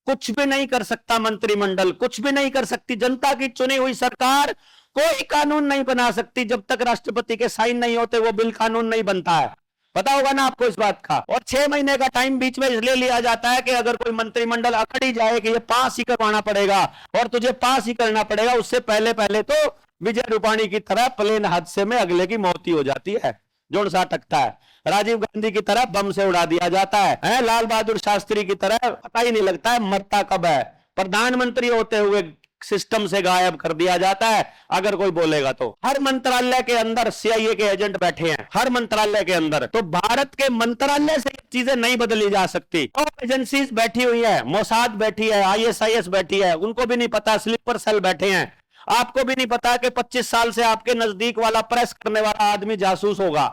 कुछ भी नहीं कर सकता मंत्रिमंडल, कुछ भी नहीं कर सकती। जनता की चुनी हुई सरकार कोई कानून नहीं बना सकती जब तक राष्ट्रपति के साइन नहीं होते, वो बिल कानून नहीं बनता है। पता होगा ना आपको इस बात का। और 6 महीने का टाइम बीच में इसलिए लिया जाता है कि अगर कोई मंत्रिमंडल अकड़ ही जाए कि ये पास ही करवाना पड़ेगा और तुझे पास ही करना पड़ेगा, उससे पहले पहले तो विजय रूपाणी की तरह प्लेन हादसे में अगले की मौत ही हो जाती है, जोड़ सा टकता है। राजीव गांधी की तरह बम से उड़ा दिया जाता है, लाल बहादुर शास्त्री की तरह पता ही नहीं लगता है मरता कब है। प्रधानमंत्री होते हुए सिस्टम से गायब कर दिया जाता है अगर कोई बोलेगा तो। हर मंत्रालय के अंदर सीआईए के एजेंट बैठे हैं, हर मंत्रालय के अंदर। तो भारत के मंत्रालय से चीजें नहीं बदली जा सकती। टॉप एजेंसीज बैठी हुई है, मोसाद बैठी है, आईएसआईएस बैठी है, उनको भी नहीं पता, स्लीपर सेल बैठे हैं। आपको भी नहीं पता कि 25 साल से आपके नजदीक वाला प्रेस करने वाला आदमी जासूस होगा,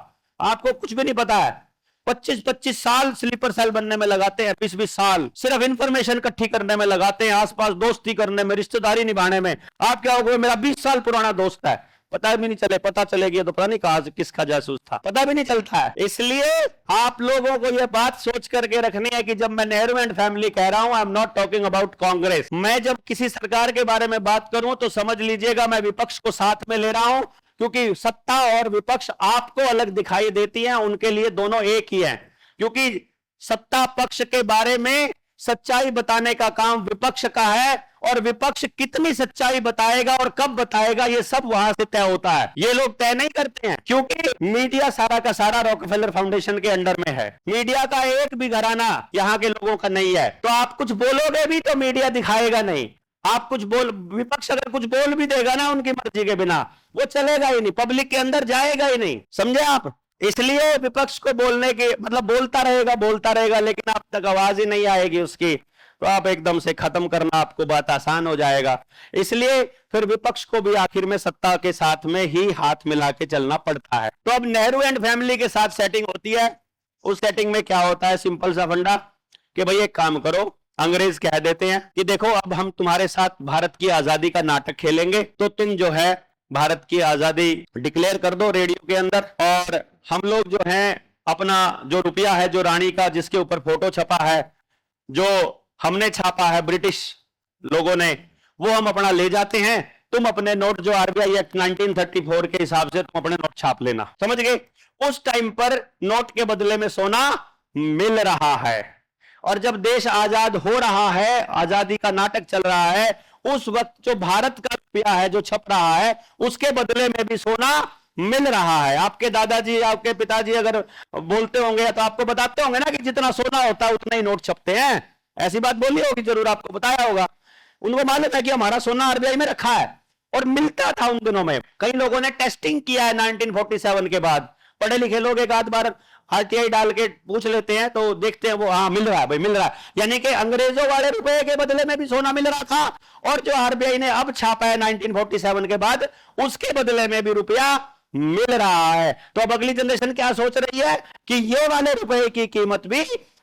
आपको कुछ भी नहीं पता है। 25-25 साल स्लीपर सेल बनने में लगाते हैं, 20-20 साल सिर्फ इंफॉर्मेशन इकट्ठी करने में लगाते हैं, आसपास दोस्ती करने में, रिश्तेदारी निभाने में। आप क्या होगा, मेरा 20 साल पुराना दोस्त है, पता भी नहीं चले, पता चलेगी तो पता नहीं कहां से किसका जासूस था, पता भी नहीं चलता है। इसलिए आप लोगों को यह बात सोच करके रखनी है कि जब मैं नेहरू एंड फैमिली कह रहा हूं, I am not talking about Congress. मैं जब किसी सरकार के बारे में बात करूं तो समझ लीजिएगा मैं विपक्ष को साथ में ले रहा हूं, क्योंकि सत्ता और विपक्ष आपको अलग दिखाई देती है, उनके लिए दोनों एक ही है। क्योंकि सत्ता पक्ष के बारे में सच्चाई बताने का काम विपक्ष का है, और विपक्ष कितनी सच्चाई बताएगा और कब बताएगा ये सब वहां से तय होता है। ये लोग तय नहीं करते हैं, क्योंकि मीडिया सारा का सारा रॉकफेलर फाउंडेशन के अंडर में है। मीडिया का एक भी घराना यहां के लोगों का नहीं है। तो आप कुछ बोलोगे भी तो मीडिया दिखाएगा नहीं। आप कुछ बोल, विपक्ष अगर कुछ बोल भी देगा ना उनकी मर्जी के बिना, वो चलेगा ही नहीं, पब्लिक के अंदर जाएगा ही नहीं, समझे आप। इसलिए विपक्ष को बोलने के मतलब बोलता रहेगा, लेकिन आप तक आवाज ही नहीं आएगी उसकी, तो आप एकदम से खत्म करना आपको बात आसान हो जाएगा। इसलिए फिर विपक्ष को भी आखिर में सत्ता के साथ में ही हाथ मिला के चलना पड़ता है। तो अब नेहरू एंड फैमिली के साथ सेटिंग होती है। उस सेटिंग में क्या होता है, सिंपल सा फंडा कि भाई एक काम करो, अंग्रेज कह देते हैं कि देखो अब हम तुम्हारे साथ भारत की आजादी का नाटक खेलेंगे, तो तुम जो है भारत की आजादी डिक्लेयर कर दो रेडियो के अंदर, और हम लोग जो हैं अपना जो रुपया है, जो रानी का जिसके ऊपर फोटो छपा है, जो हमने छापा है ब्रिटिश लोगों ने, वो हम अपना ले जाते हैं। तुम अपने नोट जो आरबीआई एक्ट 1934 के हिसाब से तुम अपने नोट छाप लेना, समझ गए। उस टाइम पर नोट के बदले में सोना मिल रहा है, और जब देश आजाद हो रहा है, आजादी का नाटक चल रहा है, उस वक्त जो भारत का रुपया है जो छप रहा है, उसके बदले में भी सोना मिल रहा है। आपके दादाजी, आपके पिताजी अगर बोलते होंगे तो आपको बताते होंगे ना कि जितना सोना होता है उतना ही नोट छपते हैं, ऐसी बात बोली होगी, जरूर आपको बताया होगा। उनको मालूम है कि हमारा सोना आरबीआई में रखा है, और मिलता था उन दिनों में। कई लोगों ने टेस्टिंग किया है 1947 के बाद, पढ़े लिखे लोग एक आध बार आरटीआई डाल के पूछ लेते हैं तो देखते हैं वो, हाँ मिल रहा है भाई, मिल रहा है। यानी कि अंग्रेजों वाले रुपए के बदले में भी सोना मिल रहा था, और जो आरबीआई ने अब छापा है 1947 के बाद, उसके बदले में भी रुपया मिल रहा है। तो अब अगली जनरेशन क्या सोच रही है कि ये वाले रुपए की कीमत भी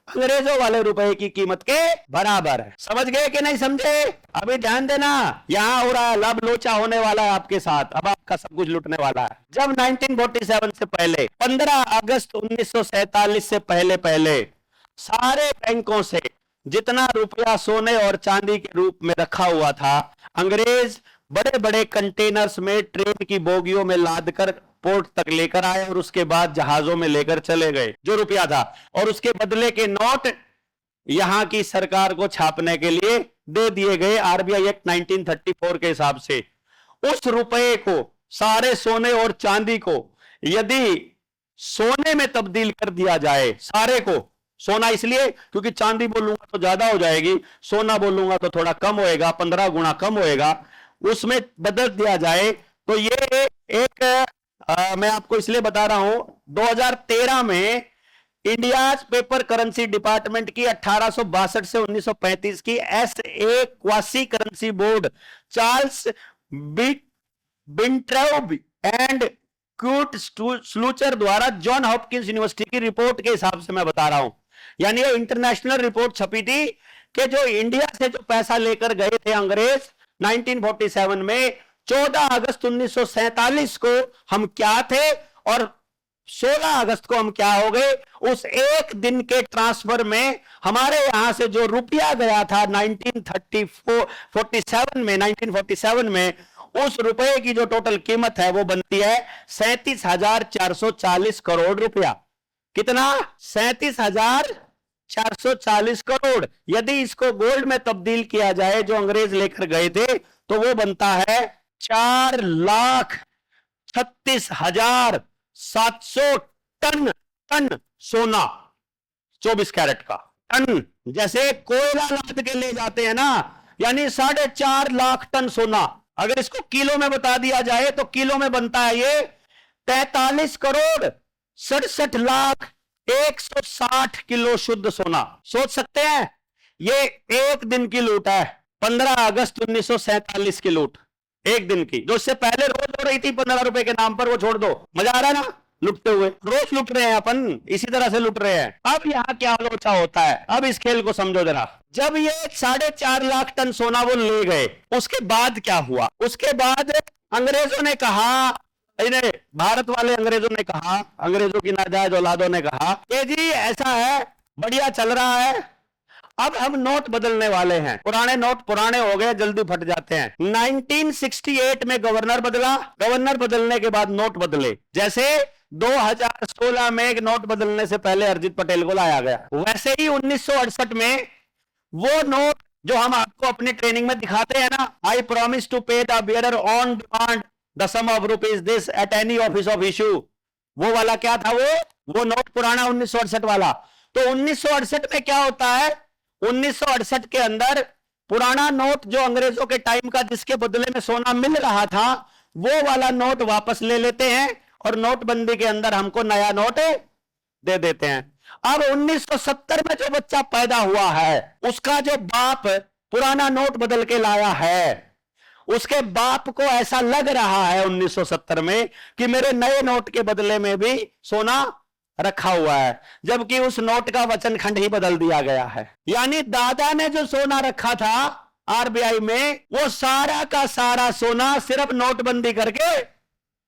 अंग्रेजों वाले रुपए की कीमत के बराबर है। समझ गए कि नहीं समझे? अभी ध्यान देना, यहां हो रहा है लब लोचा होने वाला है आपके साथ, अब आपका सब कुछ लुटने वाला है। जब 1947 से पहले 15 अगस्त 1947 से पहले सारे बैंकों से जितना रुपया सोने और चांदी के रूप में रखा हुआ था, अंग्रेज बड़े बड़े कंटेनर्स में ट्रेन की बोगियों में लादकर पोर्ट तक लेकर आए, और उसके बाद जहाजों में लेकर चले गए जो रुपया था, और उसके बदले के नोट यहां की सरकार को छापने के लिए दे दिए गए आरबीआई एक्ट 1934 के हिसाब से। उस रुपए को, सारे सोने और चांदी को यदि सोने में तब्दील कर दिया जाए, सारे को, सोना इसलिए क्योंकि चांदी बोलूंगा तो ज्यादा हो जाएगी, सोना बोलूंगा तो थोड़ा कम होएगा, 15 गुना कम होएगा, उसमें बदल दिया जाए, तो ये एक मैं आपको इसलिए बता रहा हूं, 2013 में इंडिया पेपर करेंसी डिपार्टमेंट की 1862 से 1935 की SA quasi currency board, Charles बिंट्राउ एंड क्यूट स्लूचर द्वारा जॉन हॉपकिंस यूनिवर्सिटी की रिपोर्ट के हिसाब से मैं बता रहा हूं। यानी ये इंटरनेशनल रिपोर्ट छपी थी कि जो इंडिया से जो पैसा लेकर गए थे अंग्रेज 1947 में, 14 अगस्त 1947 को हम क्या थे और 16 अगस्त को हम क्या हो गए। उस एक दिन के ट्रांसफर में हमारे यहां से जो रुपया गया था 1947 में, उस रुपए की जो टोटल कीमत है वो बनती है 37,440 करोड़ रुपया। कितना? 37,440 करोड़। यदि इसको गोल्ड में तब्दील किया जाए जो अंग्रेज लेकर गए थे, तो वो बनता है 4,36,700 टन सोना, 24 कैरेट का टन। जैसे कोयला लाद के ले जाते हैं ना, यानी 4.5 लाख टन सोना। अगर इसको किलो में बता दिया जाए तो किलो में बनता है ये 43,67,160 किलो शुद्ध सोना। सोच सकते हैं, ये एक दिन की लूट है, 15 अगस्त 1947 की लूट, एक दिन की। जो इससे पहले रोज हो रही थी 15 रुपए के नाम पर, वो छोड़ दो, मजा आ रहा है ना लुटते हुए। रोज लुट रहे हैं अपन, इसी तरह से लुट रहे हैं। अब यहां क्या लोचा होता है, अब इस खेल को समझो जरा। जब ये 4.5 लाख टन सोना वो ले गए, उसके बाद क्या हुआ? उसके बाद अंग्रेजों ने कहा, इन्हें भारत वाले अंग्रेजों ने कहा, अंग्रेजों की नाजायज औलादों ने कहा कि जी ऐसा है, बढ़िया चल रहा है, अब हम नोट बदलने वाले हैं। पुराने नोट पुराने हो गए, जल्दी फट जाते हैं। 1968 में गवर्नर बदला, गवर्नर बदलने के बाद नोट बदले। जैसे 2016 में एक नोट बदलने से पहले अरिजीत पटेल को लाया गया, वैसे ही 1968 में वो नोट जो हम आपको अपनी ट्रेनिंग में दिखाते हैं ना, I promise to pay the bearer on demand the sum of rupees this at any office of issue, वो वाला क्या था? वो नोट पुराना 1968 वाला। तो 1968 में क्या होता है? 1968 के अंदर पुराना नोट जो अंग्रेजों के टाइम का, जिसके बदले में सोना मिल रहा था, वो वाला नोट वापस ले लेते हैं और नोटबंदी के अंदर हमको नया नोट दे देते हैं। अब 1970 में जो बच्चा पैदा हुआ है, उसका जो बाप पुराना नोट बदल के लाया है, उसके बाप को ऐसा लग रहा है 1970 में कि मेरे नए नोट के बदले में भी सोना रखा हुआ है, जबकि उस नोट का वचन खंड ही बदल दिया गया है। यानी दादा ने जो सोना रखा था आरबीआई में, वो सारा का सारा सोना सिर्फ नोटबंदी करके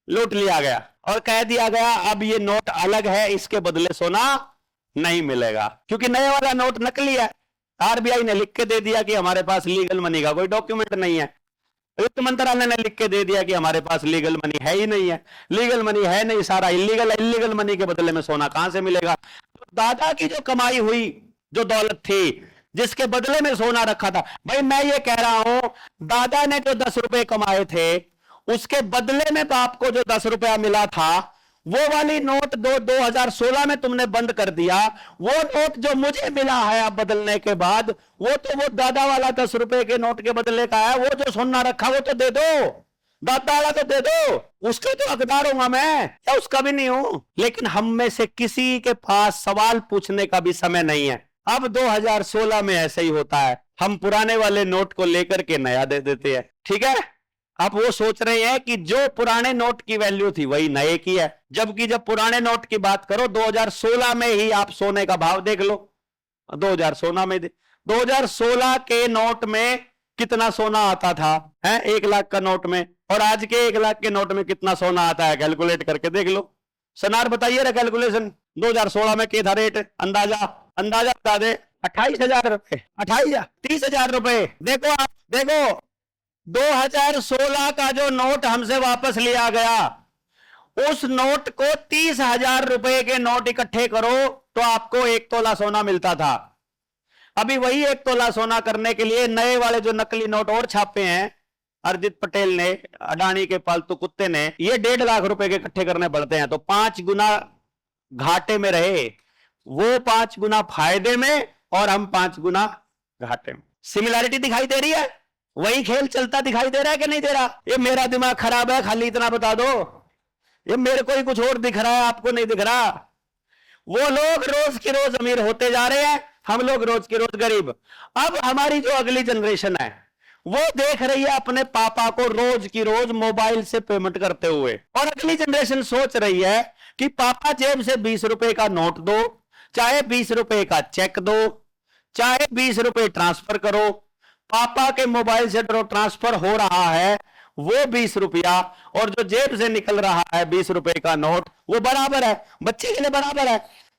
लूट लिया गया और कह दिया गया अब ये नोट अलग है, इसके बदले सोना नहीं मिलेगा, क्योंकि नए वाला नोट नकली है। आरबीआई ने लिख के दे दिया कि हमारे पास लीगल मनी का कोई डॉक्यूमेंट नहीं है। वित्त मंत्रालय ने लिख के दे दिया कि हमारे पास लीगल मनी है ही नहीं है, लीगल मनी है नहीं, सारा इलीगल है। इलीगल मनी के बदले में सोना कहां से मिलेगा? तो दादा की जो कमाई हुई, जो दौलत थी, जिसके बदले में सोना रखा था, भाई मैं ये कह रहा हूं, दादा ने जो 10 रुपए कमाए थे, उसके बदले में बाप को जो 10 रुपया मिला था, वो वाली नोट 2016 में तुमने बंद कर दिया। वो नोट जो मुझे मिला है अब बदलने के बाद, वो तो वो दादा वाला 10 रुपए के नोट के बदले का है। वो जो सोना रखा वो तो दे दो, दादा वाला तो दे दो, उसके तो हकदार हूंगा मैं, या उसका भी नहीं हूं। लेकिन हम में से किसी के पास सवाल पूछने का भी समय नहीं है। अब 2016 में ऐसे ही होता है, हम पुराने वाले नोट को लेकर के नया दे देते हैं। ठीक है, आप वो सोच रहे हैं कि जो पुराने नोट की वैल्यू थी वही नए की है, जबकि जब पुराने नोट की बात करो 2016 में ही आप सोने का भाव देख लो। 2016 के नोट में कितना सोना आता था, है 1 लाख का नोट में, और आज के 1 लाख के नोट में कितना सोना आता है, कैलकुलेट करके देख लो। सनार बताइए ना कैलकुलेशन, 2016 में क्या था रेट? अंदाजा बता दे। 28,000 रुपए, 30,000 रुपए। देखो आप, देखो 2016 का जो नोट हमसे वापस लिया गया, उस नोट को 30,000 रुपए के नोट इकट्ठे करो तो आपको 1 तोला सोना मिलता था। अभी वही 1 तोला सोना करने के लिए नए वाले जो नकली नोट और छापे हैं अरिजीत पटेल ने, अडानी के पालतू कुत्ते ने, ये 1.5 लाख रुपए के इकट्ठे करने पड़ते हैं। तो 5 गुना घाटे में रहे वो, 5 गुना फायदे में, और हम 5 गुना घाटे में। सिमिलैरिटी दिखाई दे रही है? वही खेल चलता दिखाई दे रहा है कि नहीं दे रहा? ये मेरा दिमाग खराब है, खाली इतना बता दो, ये मेरे को ही कुछ और दिख रहा है, आपको नहीं दिख रहा। वो लोग रोज के रोज अमीर होते जा रहे हैं, हम लोग रोज के रोज गरीब। अब हमारी जो अगली जनरेशन है वो देख रही है अपने पापा को रोज की रोज मोबाइल से पेमेंट करते हुए, और अगली जनरेशन सोच रही है कि पापा जेब से 20 रुपए का नोट दो, चाहे 20 रुपए का चेक दो, चाहे 20 रुपए ट्रांसफर करो। पापा के मोबाइल से जो ट्रांसफर हो रहा है वो 20 रुपया, और जो जेब से निकल रहा है 20 रुपए का नोट, वो बराबर है, बच्चे के लिए बराबर है।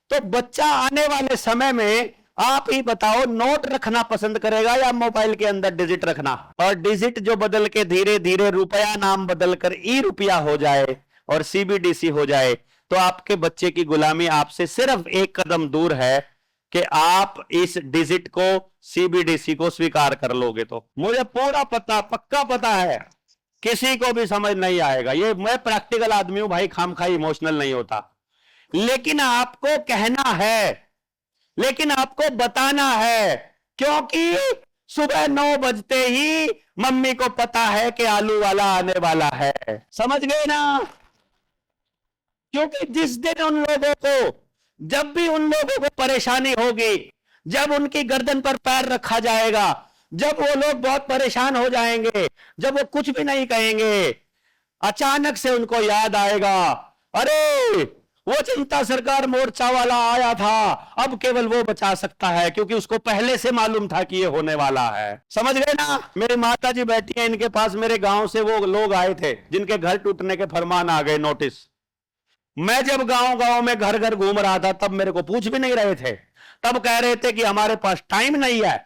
तो बच्चा आने वाले समय में आप ही बताओ, नोट रखना पसंद करेगा या मोबाइल के अंदर डिजिट रखना? और डिजिट जो बदल के धीरे धीरे रुपया नाम बदल कर ई रुपया हो जाए और सीबीडीसी हो जाए, तो आपके बच्चे की गुलामी आपसे सिर्फ एक कदम दूर है कि आप इस डिजिट को, सीबीडीसी को स्वीकार कर लोगे। तो मुझे पूरा पता, पक्का पता है, किसी को भी समझ नहीं आएगा। ये मैं प्रैक्टिकल आदमी हूं भाई, खामखा इमोशनल नहीं होता। लेकिन आपको कहना है, लेकिन आपको बताना है, क्योंकि सुबह 9 बजते ही मम्मी को पता है कि आलू वाला आने वाला है। समझ गए ना? क्योंकि जिस दिन उन लोगों को, जब भी उन लोगों को परेशानी होगी, जब उनकी गर्दन पर पैर रखा जाएगा, जब वो लोग बहुत परेशान हो जाएंगे, जब वो कुछ भी नहीं कहेंगे, अचानक से उनको याद आएगा, अरे वो जनता सरकार मोर्चा वाला आया था, अब केवल वो बचा सकता है, क्योंकि उसको पहले से मालूम था कि ये होने वाला है। समझ गए ना? मेरी माता जी बैठी हैं, इनके पास मेरे गांव से वो लोग आए थे जिनके घर टूटने के फरमान आ गए, नोटिस। मैं जब गांव गांव में घर घर घूम रहा था, तब मेरे को पूछ भी नहीं रहे थे। तब कह रहे थे कि हमारे पास टाइम नहीं है,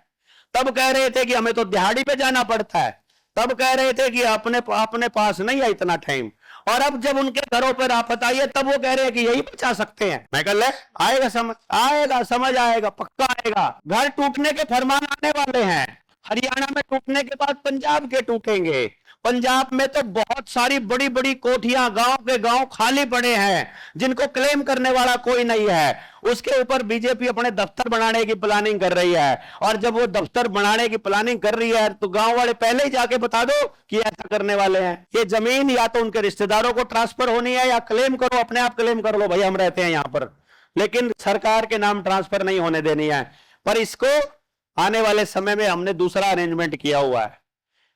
तब कह रहे थे कि हमें तो दिहाड़ी पे जाना पड़ता है, तब कह रहे थे कि अपने पास नहीं है इतना टाइम। और अब जब उनके घरों पर आफत आई है, तब वो कह रहे हैं कि यही बचा सकते हैं। मैं कह ले, आएगा समझ आएगा, पक्का आएगा। घर टूटने के फरमान आने वाले हैं। हरियाणा में टूटने के बाद पंजाब के टूटेंगे। पंजाब में तो बहुत सारी बड़ी बड़ी कोठियां, गांव के गांव खाली पड़े हैं, जिनको क्लेम करने वाला कोई नहीं है। उसके ऊपर बीजेपी अपने दफ्तर बनाने की प्लानिंग कर रही है। और जब वो दफ्तर बनाने की प्लानिंग कर रही है, तो गांव वाले पहले ही जाके बता दो कि ऐसा करने वाले हैं। ये जमीन या तो उनके रिश्तेदारों को ट्रांसफर होनी है, या क्लेम करो, अपने आप क्लेम कर लो, भाई हम रहते हैं यहां पर, लेकिन सरकार के नाम ट्रांसफर नहीं होने देनी है। पर इसको आने वाले समय में हमने दूसरा अरेंजमेंट किया हुआ है।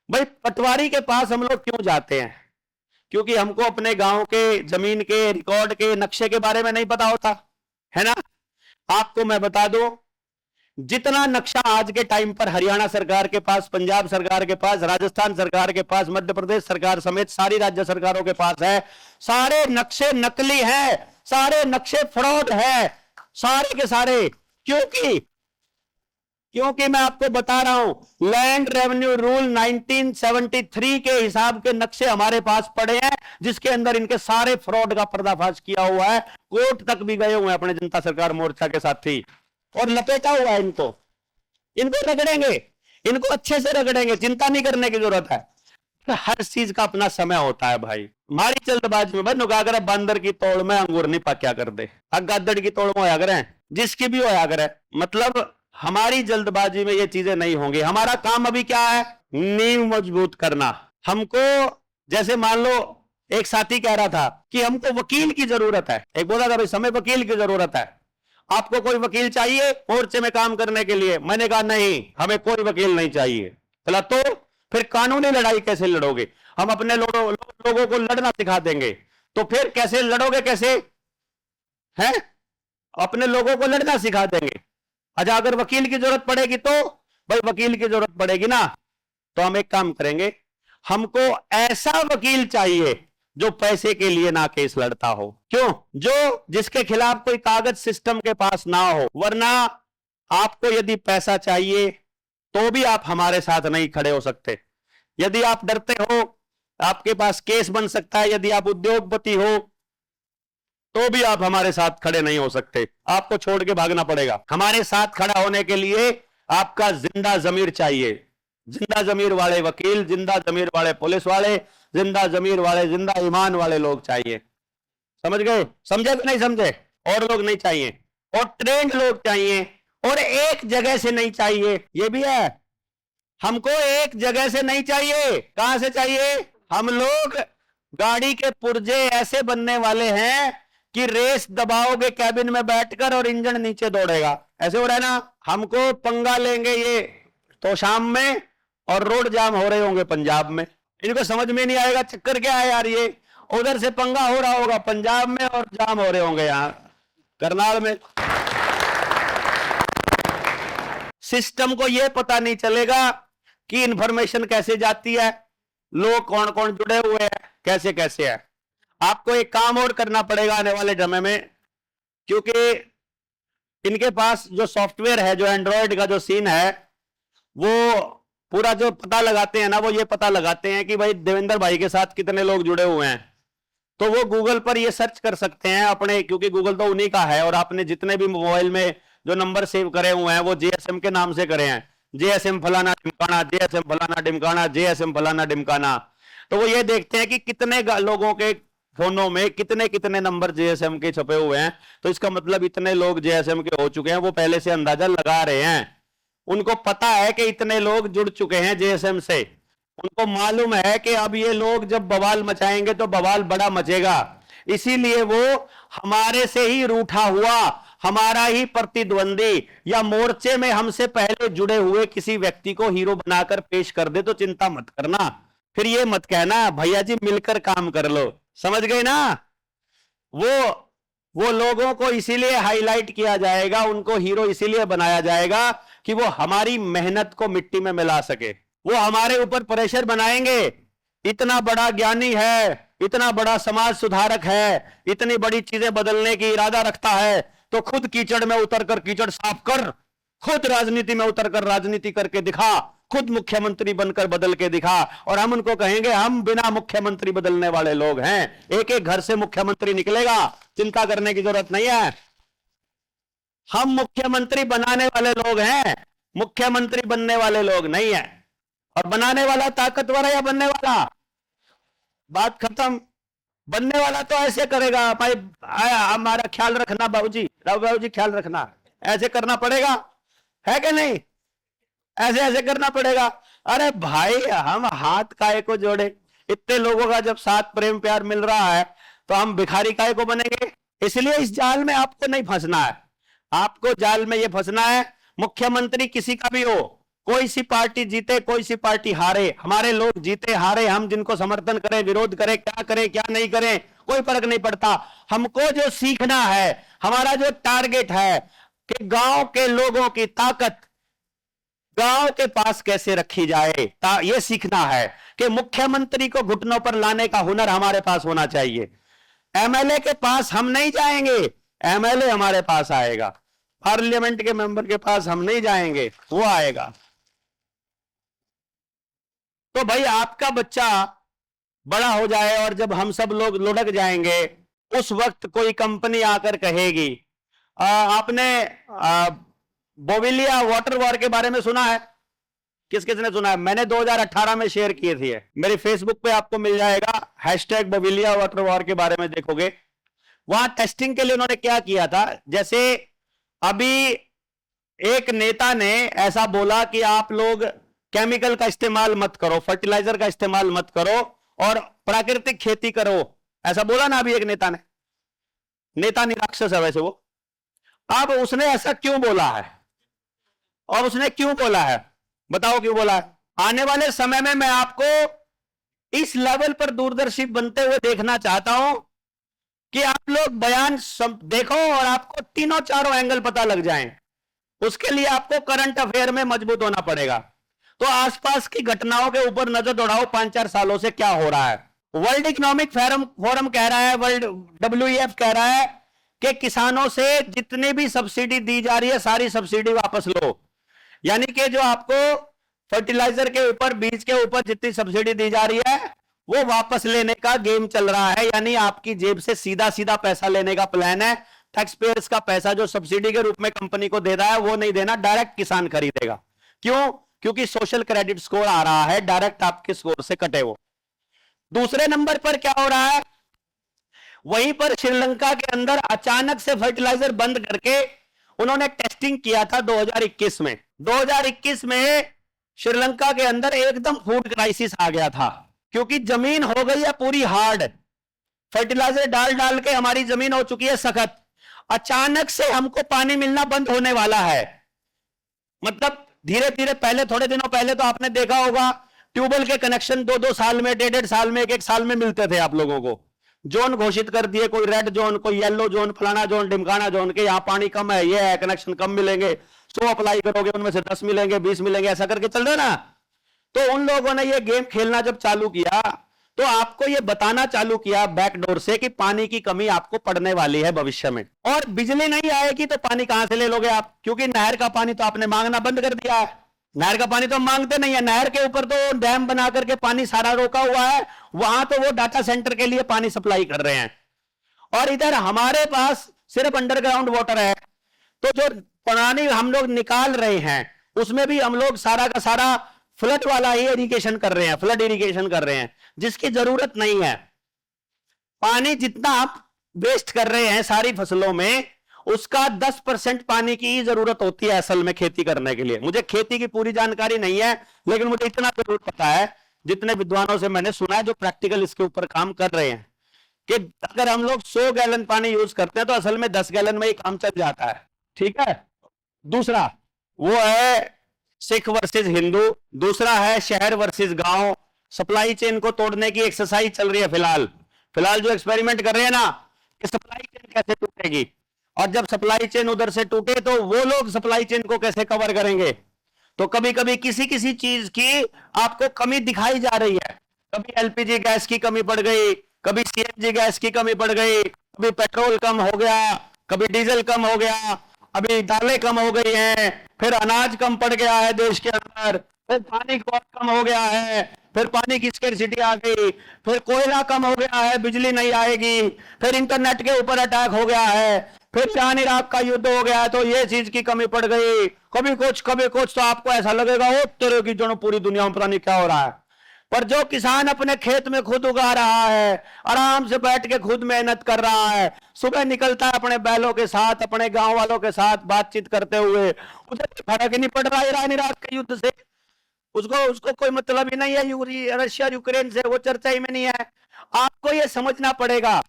भाई पटवारी के पास हम लोग क्यों जाते हैं? क्योंकि हमको अपने गांव के जमीन के रिकॉर्ड के नक्शे के बारे में नहीं पता होता है ना। आपको मैं बता दूं, जितना नक्शा आज के टाइम पर हरियाणा सरकार के पास, पंजाब सरकार के पास, राजस्थान सरकार के पास, मध्य प्रदेश सरकार समेत सारी राज्य सरकारों के पास है, सारे नक्शे नकली हैं, सारे नक्शे फ्रॉड है, सारे के सारे। क्योंकि मैं आपको बता रहा हूं, लैंड रेवेन्यू रूल 1973 के हिसाब के नक्शे हमारे पास पड़े हैं, जिसके अंदर इनके सारे फ्रॉड का पर्दाफाश किया हुआ है। कोर्ट तक भी गए हुए हैं अपने जनता सरकार मोर्चा के साथी, और लपेटा हुआ है इनको रगड़ेंगे, इनको अच्छे से रगड़ेंगे, चिंता नहीं करने की जरूरत है। तो हर चीज का अपना समय होता है भाई। हमारी जल्दबाजी में नुगागर बंदर की तोड़ में अंगूर नहीं पाक्या कर दे, गादड़ की तोड़ में होया करें, जिसकी भी होया करे। मतलब हमारी जल्दबाजी में ये चीजें नहीं होंगी। हमारा काम अभी क्या है? नींव मजबूत करना। हमको, जैसे मान लो एक साथी कह रहा था कि हमको वकील की जरूरत है, एक बोला था भाई समय वकील की जरूरत है, आपको कोई वकील चाहिए मोर्चे में काम करने के लिए? मैंने कहा नहीं, हमें कोई वकील नहीं चाहिए। बोला तो फिर कानूनी लड़ाई कैसे लड़ोगे? हम अपने लोगों को लड़ना सिखा देंगे। तो फिर कैसे लड़ोगे? कैसे है? अपने लोगों को लड़ना सिखा देंगे। अच्छा, अगर वकील की जरूरत पड़ेगी तो भाई वकील की जरूरत पड़ेगी ना, तो हम एक काम करेंगे, हमको ऐसा वकील चाहिए जो पैसे के लिए ना केस लड़ता हो। क्यों? जिसके खिलाफ कोई कागज सिस्टम के पास ना हो। वरना आपको यदि पैसा चाहिए तो भी आप हमारे साथ नहीं खड़े हो सकते। यदि आप डरते हो, आपके पास केस बन सकता है, यदि आप उद्योगपति हो, तो भी आप हमारे साथ खड़े नहीं हो सकते, आपको छोड़ के भागना पड़ेगा। हमारे साथ खड़ा होने के लिए आपका जिंदा जमीर चाहिए, जिंदा जमीर वाले वकील, जिंदा जमीर वाले पुलिस वाले, जिंदा जमीर वाले, जिंदा ईमान वाले लोग चाहिए। समझ गए? समझे कि नहीं समझे? और लोग नहीं चाहिए, और ट्रेंड लोग चाहिए, और एक जगह से नहीं चाहिए। ये भी है, हमको एक जगह से नहीं चाहिए। कहां से चाहिए? हम लोग गाड़ी के पुर्जे ऐसे बनने वाले हैं कि रेस दबाओगे कैबिन में बैठकर और इंजन नीचे दौड़ेगा। ऐसे हो रहा है ना? हमको पंगा लेंगे ये तो शाम में, और रोड जाम हो रहे होंगे पंजाब में। इनको समझ में नहीं आएगा चक्कर क्या है यार। ये उधर से पंगा हो रहा होगा पंजाब में, और जाम हो रहे होंगे यहां करनाल में। सिस्टम को यह पता नहीं चलेगा कि इंफॉर्मेशन कैसे जाती है, लोग कौन कौन जुड़े हुए हैं, कैसे कैसे है। आपको एक काम और करना पड़ेगा आने वाले समय में, क्योंकि इनके पास जो सॉफ्टवेयर है, जो एंड्रॉयड का जो सीन है, वो पूरा जो पता लगाते हैं ना, वो ये पता लगाते हैं कि भाई देवेंद्र भाई के साथ कितने लोग जुड़े हुए हैं। तो वो गूगल पर ये सर्च कर सकते हैं अपने, क्योंकि गूगल तो उन्हीं का है, और आपने जितने भी मोबाइल में जो नंबर सेव करे हुए हैं वो जेएसएम के नाम से करे हैं, जेएसएम फलाना ढिमकाना, जेएसएम फलाना ढिमकाना, जेएसएम फलाना ढिमकाना। तो वो ये देखते हैं कि कितने लोगों के फोनों में कितने कितने नंबर जेएसएम के छपे हुए हैं। तो इसका मतलब इतने लोग जेएसएम के हो चुके हैं, वो पहले से अंदाजा लगा रहे हैं। उनको पता है कि इतने लोग जुड़ चुके हैं जेएसएम से, उनको मालूम है कि अब ये लोग जब बवाल मचाएंगे तो बवाल बड़ा मचेगा, इसीलिए वो हमारे से ही रूठा हुआ, हमारा ही प्रतिद्वंदी या मोर्चे में हमसे पहले जुड़े हुए किसी व्यक्ति को हीरो बनाकर पेश कर दे तो चिंता मत करना, फिर ये मत कहना भैया जी मिलकर काम कर लो। समझ गए ना? वो लोगों को इसीलिए हाईलाइट किया जाएगा, उनको हीरो इसीलिए बनाया जाएगा कि वो हमारी मेहनत को मिट्टी में मिला सके। वो हमारे ऊपर प्रेशर बनाएंगे, इतना बड़ा ज्ञानी है, इतना बड़ा समाज सुधारक है, इतनी बड़ी चीजें बदलने की इरादा रखता है, तो खुद कीचड़ में उतरकर कीचड़ साफ कर, खुद राजनीति में उतरकर राजनीति करके दिखा, खुद मुख्यमंत्री बनकर बदल के दिखा। और हम उनको कहेंगे हम बिना मुख्यमंत्री बदलने वाले लोग हैं, एक एक घर से मुख्यमंत्री निकलेगा, चिंता करने की जरूरत नहीं है। हम मुख्यमंत्री बनाने वाले लोग हैं, मुख्यमंत्री बनने वाले लोग नहीं है। और बनाने वाला ताकतवर है या बनने वाला? बात खत्म। बनने वाला तो ऐसे करेगा भाई, हमारा ख्याल रखना बाबूजी, बाबूजी ख्याल रखना, ऐसे करना पड़ेगा, है कि नहीं? ऐसे ऐसे करना पड़ेगा। अरे भाई हम हाथ काहे को जोड़े, इतने लोगों का जब साथ प्रेम प्यार मिल रहा है तो हम भिखारी काहे को बनेंगे? इसलिए इस जाल में आपको नहीं फंसना है, आपको जाल में ये फंसना है मुख्यमंत्री किसी का भी हो, कोई सी पार्टी जीते कोई सी पार्टी हारे, हमारे लोग जीते हारे, हम जिनको समर्थन करें विरोध करें, क्या करें क्या नहीं करें कोई फर्क नहीं पड़ता। हमको जो सीखना है, हमारा जो टारगेट है कि गांव के लोगों की ताकत गांव के पास कैसे रखी जाए, यह सीखना है कि मुख्यमंत्री को घुटनों पर लाने का हुनर हमारे पास होना चाहिए। एमएलए के पास हम नहीं जाएंगे, एमएलए हमारे पास आएगा, पार्लियामेंट के मेंबर के पास हम नहीं जाएंगे, वो आएगा। तो भाई आपका बच्चा बड़ा हो जाए और जब हम सब लोग लुढ़क जाएंगे, उस वक्त कोई कंपनी आकर कहेगी, आपने बोविलिया वाटर वॉर के बारे में सुना है? किस किसने सुना है? मैंने 2018 में शेयर किए थे, मेरे फेसबुक पे आपको मिल जाएगा, हैशटैग बोविलिया वाटर वॉर के बारे में देखोगे। वहां टेस्टिंग के लिए उन्होंने क्या किया था, जैसे अभी एक नेता ने ऐसा बोला कि आप लोग केमिकल का इस्तेमाल मत करो, फर्टिलाइजर का इस्तेमाल मत करो और प्राकृतिक खेती करो, ऐसा बोला ना अभी एक नेता ने। नेता निराक्षस है वैसे वो। अब उसने ऐसा क्यों बोला है और उसने क्यों बोला है, बताओ क्यों बोला है? आने वाले समय में मैं आपको इस लेवल पर दूरदर्शी बनते हुए देखना चाहता हूं कि आप लोग बयान देखो और आपको तीनों चारों एंगल पता लग जाएं। उसके लिए आपको करंट अफेयर में मजबूत होना पड़ेगा। तो आसपास की घटनाओं के ऊपर नजर दौड़ाओ, 5-4 सालों से क्या हो रहा है। वर्ल्ड इकोनॉमिक फोरम कह रहा है, वर्ल्ड WEF कह रहा है कि किसानों से जितनी भी सब्सिडी दी जा रही है सारी सब्सिडी वापस लो। यानी कि जो आपको फर्टिलाइजर के ऊपर, बीज के ऊपर जितनी सब्सिडी दी जा रही है वो वापस लेने का गेम चल रहा है। यानी आपकी जेब से सीधा सीधा पैसा लेने का प्लान है। टैक्स पेयर्स का पैसा जो सब्सिडी के रूप में कंपनी को दे रहा है वो नहीं देना, डायरेक्ट किसान खरीदेगा। क्यों? क्योंकि सोशल क्रेडिट स्कोर आ रहा है, डायरेक्ट आपके स्कोर से कटे वो। दूसरे नंबर पर क्या हो रहा है, वहीं पर श्रीलंका के अंदर अचानक से फर्टिलाइजर बंद करके उन्होंने टेस्टिंग किया था 2021 में। 2021 में श्रीलंका के अंदर एकदम फूड क्राइसिस आ गया था, क्योंकि जमीन हो गई है पूरी हार्ड, फर्टिलाइजर डाल डाल के हमारी जमीन हो चुकी है सख्त। अचानक से हमको पानी मिलना बंद होने वाला है। मतलब धीरे धीरे, पहले थोड़े दिनों पहले तो आपने देखा होगा ट्यूबवेल के कनेक्शन 2-2 साल में, 1.5 साल में, 1-1 साल में मिलते थे आप लोगों को। जोन घोषित कर दिए, कोई रेड जोन, कोई येलो जोन, फलाना जोन, ढिमकाना जोन, के यहाँ पानी कम है, ये है, कनेक्शन कम मिलेंगे, 100 अप्लाई करोगे उनमें से 10 मिलेंगे, 20 मिलेंगे, ऐसा करके चल रहे ना। तो उन लोगों ने ये गेम खेलना जब चालू किया तो आपको ये बताना चालू किया बैकडोर से कि पानी की कमी आपको पड़ने वाली है भविष्य में, और बिजली नहीं आएगी तो पानी कहां से ले लोगे आप, क्योंकि नहर का पानी तो आपने मांगना बंद कर दिया है। नहर का पानी तो मांगते नहीं है, नहर के ऊपर तो डैम बना करके पानी सारा रोका हुआ है, वहां तो वो डाटा सेंटर के लिए पानी सप्लाई कर रहे हैं। और इधर हमारे पास सिर्फ अंडरग्राउंड वाटर है, तो जो पानी हम लोग निकाल रहे हैं उसमें भी हम लोग सारा का सारा फ्लड वाला ही इरिगेशन कर रहे हैं, फ्लड इरिगेशन कर रहे हैं, जिसकी जरूरत नहीं है। पानी जितना आप वेस्ट कर रहे हैं सारी फसलों में, उसका 10% पानी की ही जरूरत होती है असल में खेती करने के लिए। मुझे खेती की पूरी जानकारी नहीं है, लेकिन मुझे इतना जरूर पता है, जितने विद्वानों से मैंने सुना है जो प्रैक्टिकल इसके ऊपर काम कर रहे हैं, कि अगर हम लोग 100 गैलन पानी यूज करते हैं तो असल में 10 गैलन में ही काम चल जाता है। ठीक है। दूसरा वो है सिख वर्सेस हिंदू, दूसरा है शहर वर्सेस गांव। सप्लाई चेन को तोड़ने की एक्सरसाइज चल रही है फिलहाल जो एक्सपेरिमेंट कर रहे हैं ना, कि सप्लाई चेन कैसे टूटेगी, और जब सप्लाई चेन उधर से टूटे तो वो लोग सप्लाई चेन को कैसे कवर करेंगे। तो कभी कभी किसी किसी चीज की आपको कमी दिखाई जा रही है, कभी एलपीजी गैस की कमी पड़ गई, कभी सीएनजी गैस की कमी पड़ गई, कभी पेट्रोल कम हो गया, कभी डीजल कम हो गया, अभी दालें कम हो गई हैं, फिर अनाज कम पड़ गया है देश के अंदर, फिर पानी बहुत कम हो गया है, फिर पानी की स्कैर्सिटी आ गई, फिर कोयला कम हो गया है, बिजली नहीं आएगी, फिर इंटरनेट के ऊपर अटैक हो गया है, फिर ईरान इराक का युद्ध हो गया है, तो ये चीज की कमी पड़ गई, कभी कुछ तो आपको ऐसा लगेगा ओ तेरे की जो पूरी दुनिया में पता नहीं क्या हो रहा है। पर जो किसान अपने खेत में खुद उगा रहा है, आराम से बैठ के खुद मेहनत कर रहा है, सुबह निकलता है अपने बैलों के साथ, अपने गांव वालों के साथ बातचीत करते हुए, उसे फर्क ही नहीं पड़ रहा ईरान इराक के युद्ध से, उसको कोई मतलब ही नहीं है रशिया यूक्रेन से, वो चर्चा ही में नहीं है। आपको ये समझना पड़ेगा,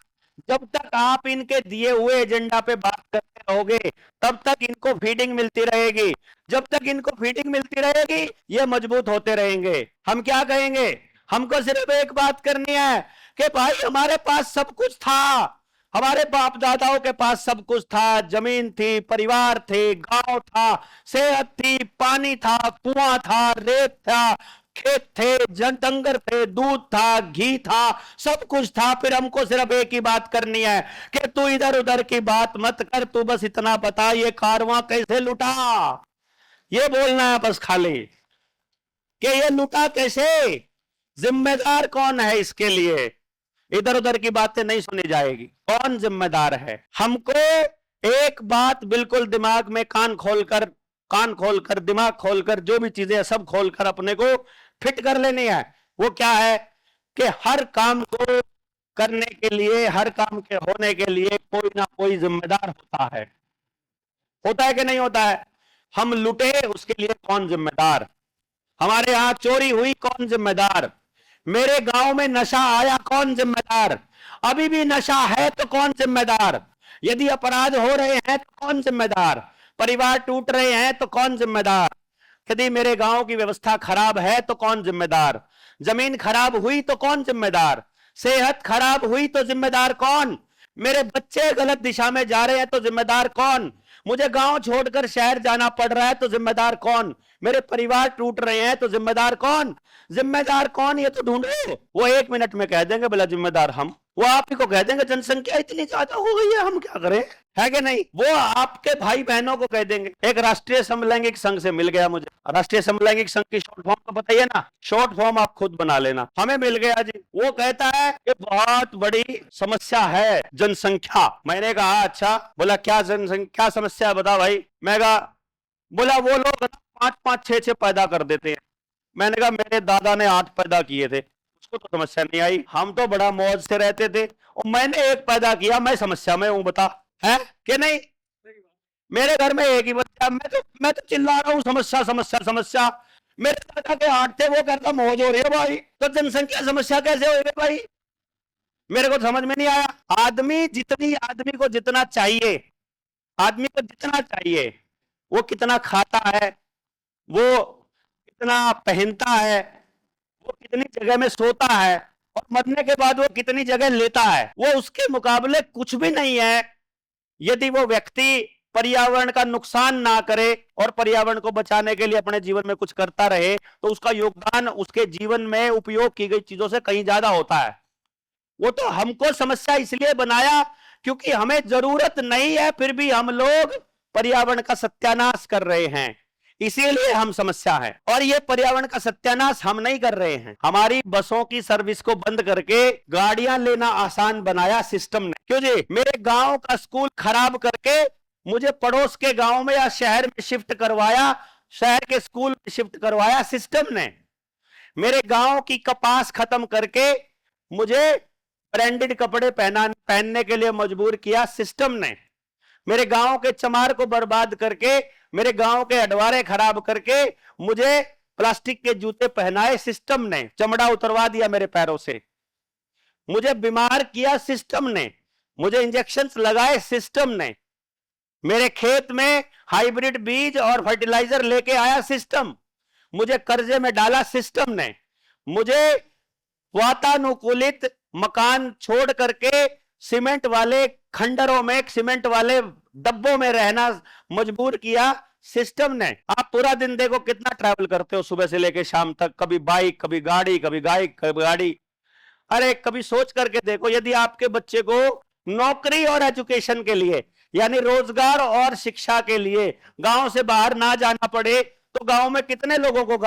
जब तक आप इनके दिए हुए एजेंडा पे बात करते रहोगे तब तक इनको फीडिंग मिलती रहेगी, जब तक इनको फीडिंग मिलती रहेगी ये मजबूत होते रहेंगे। हम क्या कहेंगे, हमको सिर्फ एक बात करनी है कि भाई हमारे पास सब कुछ था, हमारे बाप दादाओं के पास सब कुछ था, जमीन थी, परिवार थे, गांव था, सेहत थी, पानी था, कुआं था, रेत था, खेत थे, जनतंगर थे, दूध था, घी था, सब कुछ था। फिर हमको सिर्फ एक ही बात करनी है कि तू इधर उधर की बात मत कर, तू बस इतना बता ये कारवां कैसे लुटा, ये बोलना है बस खाली, कि ये लुटा कैसे, जिम्मेदार कौन है इसके लिए। इधर उधर की बातें नहीं सुनी जाएगी, कौन जिम्मेदार है। हमको एक बात बिल्कुल दिमाग में कान खोलकर दिमाग खोलकर जो भी चीजें सब खोलकर अपने को फिट कर लेनी है। वो क्या है कि हर काम को करने के लिए, हर काम के होने के लिए कोई ना कोई जिम्मेदार होता है कि नहीं होता है। हम लुटे उसके लिए कौन जिम्मेदार, हमारे यहां चोरी हुई कौन जिम्मेदार, मेरे गांव में नशा आया कौन जिम्मेदार, अभी भी नशा है तो कौन जिम्मेदार, यदि अपराध हो रहे हैं तो कौन जिम्मेदार, परिवार टूट रहे हैं तो कौन जिम्मेदार, यदि मेरे गांव की व्यवस्था खराब है तो कौन जिम्मेदार, जमीन खराब हुई तो कौन जिम्मेदार, सेहत खराब हुई तो जिम्मेदार कौन, मेरे बच्चे गलत दिशा में जा रहे हैं तो जिम्मेदार कौन, मुझे गांव छोड़कर शहर जाना पड़ रहा है तो जिम्मेदार कौन, मेरे परिवार टूट रहे हैं तो जिम्मेदार कौन, जिम्मेदार कौन ये तो ढूंढो। वो 1 मिनट में कह देंगे बोला जिम्मेदार हम, वो आप ही को कह देंगे जनसंख्या इतनी ज्यादा हो गई है हम क्या करें, है कि नहीं, वो आपके भाई बहनों को कह देंगे। एक राष्ट्रीय समलैंगिक संघ से मिल गया मुझे, राष्ट्रीय समलैंगिक संघ की शॉर्ट फॉर्म तो बताइए ना, शॉर्ट फॉर्म आप खुद बना लेना, हमें मिल गया जी। वो कहता है कि बहुत बड़ी समस्या है जनसंख्या। मैंने कहा अच्छा, बोला क्या जनसंख्या समस्या बता भाई, मैं कहा, बोला वो लोग 5-5, 6-6 पैदा कर देते हैं। मैंने कहा मेरे दादा ने 8 पैदा किए थे, उसको तो समस्या नहीं आई, हम तो बड़ा मौज से रहते थे, और मैंने 1 पैदा किया, मैं समस्या में हूं, बता है कि नहीं। मेरे घर में 1 ही बच्चा, मैं तो चिल्ला रहा हूं समस्या समस्या समस्या, मेरे दादा के 8 थे, वो कहता मौज हो रही है भाई, तो जनसंख्या समस्या कैसे हो रही भाई, मेरे को समझ में नहीं आया। आदमी को जितना चाहिए, वो कितना खाता है, वो कितना पहनता है, वो कितनी जगह में सोता है, और मरने के बाद वो कितनी जगह लेता है, वो उसके मुकाबले कुछ भी नहीं है। यदि वो व्यक्ति पर्यावरण का नुकसान ना करे और पर्यावरण को बचाने के लिए अपने जीवन में कुछ करता रहे, तो उसका योगदान उसके जीवन में उपयोग की गई चीजों से कहीं ज्यादा होता है। वो तो हमको समस्या इसलिए बनाया क्योंकि हमें जरूरत नहीं है, फिर भी हम लोग पर्यावरण का सत्यानाश कर रहे हैं, इसीलिए हम समस्या है। और ये पर्यावरण का सत्यानाश हम नहीं कर रहे हैं, हमारी बसों की सर्विस को बंद करके गाड़ियां लेना आसान बनाया सिस्टम ने। क्यों जी, मेरे गांव का स्कूल खराब करके मुझे पड़ोस के गांव में या शहर में शिफ्ट करवाया, शहर के स्कूल में शिफ्ट करवाया सिस्टम ने। मेरे गांव की कपास खत्म करके मुझे ब्रांडेड कपड़े पहनने के लिए मजबूर किया सिस्टम ने। मेरे गांव के चमार को बर्बाद करके, मेरे गांव के अडवारे खराब करके मुझे प्लास्टिक के जूते पहनाए सिस्टम ने, चमड़ा उतरवा दिया मेरे पैरों से, मुझे बीमार किया सिस्टम ने, मुझे इंजेक्शंस लगाए सिस्टम ने, मेरे खेत में हाइब्रिड बीज और फर्टिलाइजर लेके आया सिस्टम, मुझे कर्जे में डाला सिस्टम ने, मुझे वातानुकूलित मकान छोड़ करके सीमेंट वाले खंडरों में, सीमेंट वाले डब्बों में रहना मजबूर किया सिस्टम ने। आप पूरा दिन देखो कितना ट्रैवल करते हो सुबह से लेकर शाम तक, कभी बाइक, कभी गाड़ी, कभी गाड़ी। अरे कभी सोच करके देखो, यदि आपके बच्चे को नौकरी और एजुकेशन के लिए, यानी रोजगार और शिक्षा के लिए गांव से बाहर ना जाना पड़े, तो गांव में कितने लोगों को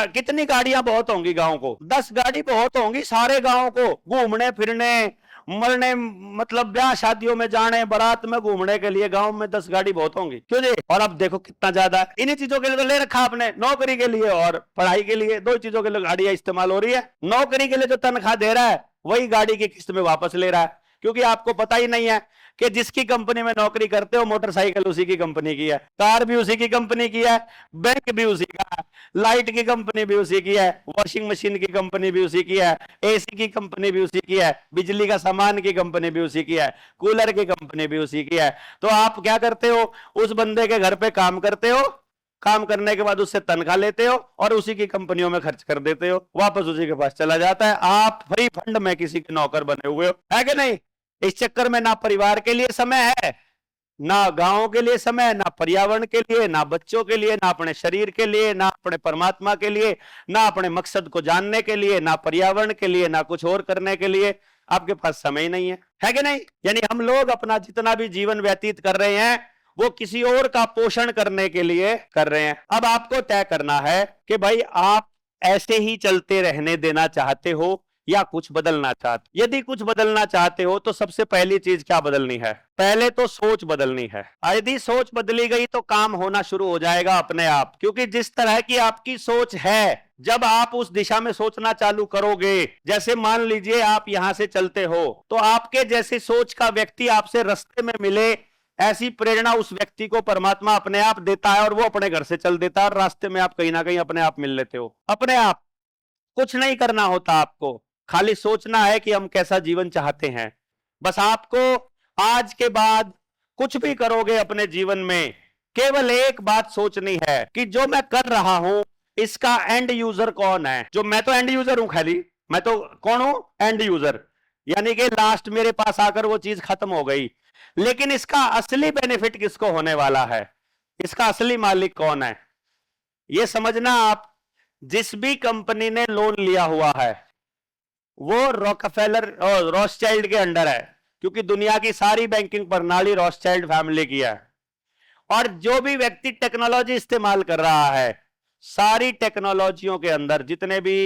कितनी गाड़ियां बहुत होंगी गांव को? 10 गाड़ी बहुत होंगी सारे गांव को, घूमने फिरने, मरने, मतलब ब्याह शादियों में जाने, बारात में घूमने के लिए गांव में 10 गाड़ी बहुत होंगी, क्यों जी? और अब देखो कितना ज्यादा, इन्हीं चीजों के लिए तो ले रखा आपने, नौकरी के लिए और पढ़ाई के लिए, 2 चीजों के लिए गाड़ियां इस्तेमाल हो रही है। नौकरी के लिए जो तनख्वाह दे रहा है वही गाड़ी की किस्त में वापस ले रहा है, क्योंकि आपको पता ही नहीं है कि जिसकी कंपनी में नौकरी करते हो मोटरसाइकिल उसी की कंपनी की है, कार भी उसी की कंपनी की है, बैंक भी उसी का है, लाइट की कंपनी भी उसी की है, वॉशिंग मशीन की कंपनी भी उसी की है, एसी की कंपनी भी उसी की है, बिजली का सामान की कंपनी भी उसी की है, कूलर की कंपनी भी उसी की है। तो आप क्या करते हो? उस बंदे के घर पे काम करते हो, काम करने के बाद उससे तनख्वाह लेते हो और उसी की कंपनियों में खर्च कर देते हो, वापस उसी के पास चला जाता है। आप फ्री फंड में किसी के नौकर बने हुए हो, है कि नहीं? इस चक्कर में ना परिवार के लिए समय है, ना गांव के लिए समय, ना पर्यावरण के लिए, ना बच्चों के लिए, ना अपने शरीर के लिए, ना अपने परमात्मा के लिए, ना अपने मकसद को जानने के लिए, ना पर्यावरण के लिए, ना कुछ और करने के लिए आपके पास समय ही नहीं है कि नहीं? यानी हम लोग अपना जितना भी जीवन व्यतीत कर रहे हैं वो किसी और का पोषण करने के लिए कर रहे हैं। अब आपको तय करना है कि भाई आप ऐसे ही चलते रहने देना चाहते हो या कुछ बदलना चाहते। यदि कुछ बदलना चाहते हो तो सबसे पहली चीज क्या बदलनी है? पहले तो सोच बदलनी है। यदि सोच बदली गई तो काम होना शुरू हो जाएगा अपने आप, क्योंकि जिस तरह की आपकी सोच है, जब आप उस दिशा में सोचना चालू करोगे, जैसे मान लीजिए आप यहां से चलते हो तो आपके जैसी सोच का व्यक्ति आपसे रास्ते में मिले, ऐसी प्रेरणा उस व्यक्ति को परमात्मा अपने आप देता है और वो अपने घर से चल देता है और रास्ते में आप कहीं ना कहीं अपने आप मिल लेते हो। अपने आप कुछ नहीं करना होता आपको, खाली सोचना है कि हम कैसा जीवन चाहते हैं। बस आपको आज के बाद कुछ भी करोगे अपने जीवन में, केवल एक बात सोचनी है कि जो मैं कर रहा हूं इसका एंड यूजर कौन है? जो मैं तो एंड यूजर हूं, खाली मैं तो कौन हूं? एंड यूजर, यानी कि लास्ट मेरे पास आकर वो चीज खत्म हो गई, लेकिन इसका असली बेनिफिट किसको होने वाला है? इसका असली मालिक कौन है? यह समझना आप, जिस भी कंपनी ने लोन लिया हुआ है वो रॉकफेलर और रॉथस्चाइल्ड के अंडर है, क्योंकि दुनिया की सारी बैंकिंग प्रणाली रॉथस्चाइल्ड फैमिली की है। और जो भी व्यक्ति टेक्नोलॉजी इस्तेमाल कर रहा है, सारी टेक्नोलॉजियों के अंदर जितने भी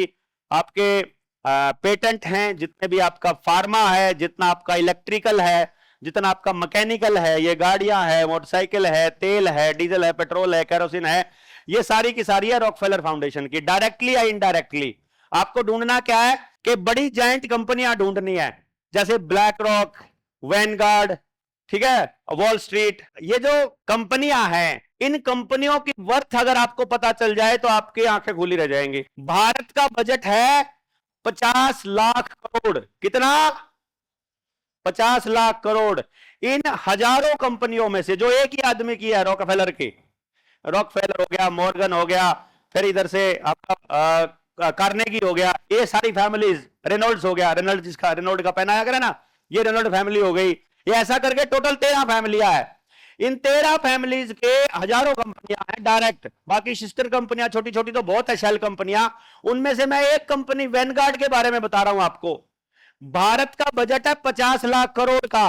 आपके पेटेंट हैं, जितने भी आपका फार्मा है, जितना आपका इलेक्ट्रिकल है, जितना आपका मैकेनिकल है, ये गाड़ियां है, मोटरसाइकिल है, तेल है, डीजल है, पेट्रोल है, केरोसिन है, ये सारी की सारी है रॉकफेलर फाउंडेशन की, डायरेक्टली या इनडायरेक्टली। आपको ढूंढना क्या है कि बड़ी जायंट कंपनियां ढूंढनी है, जैसे ब्लैक रॉक, वैनगार्ड, ठीक है, वॉल स्ट्रीट, ये जो कंपनियां हैं, इन कंपनियों की वर्थ अगर आपको पता चल जाए तो आपकी आंखें खुली रह जाएंगी। भारत का बजट है 50 लाख करोड़। कितना? 50 लाख करोड़। इन हजारों कंपनियों में से जो एक ही आदमी की है, रॉकफेलर की, रॉकफेलर हो गया, मॉर्गन हो गया, फिर इधर से आपका कार्नेगी हो गया, ये सारी फैमिलीज, रेनॉल्ड्स हो गया, रेनॉल्ड जिसका रेनॉल्ड का पहनाया करे ना, ये रेनॉल्ड फैमिली हो गई, ये ऐसा करके टोटल 13 फैमिलियां है। इन 13 फैमिलीज के हजारों कंपनियां हैं डायरेक्ट, बाकी सिस्टर कंपनियां छोटी छोटी तो बहुत है, शेल कंपनियां। उनमें से मैं एक कंपनी वैनगार्ड के बारे में बता रहा हूं आपको। भारत का बजट है 50 लाख करोड़ का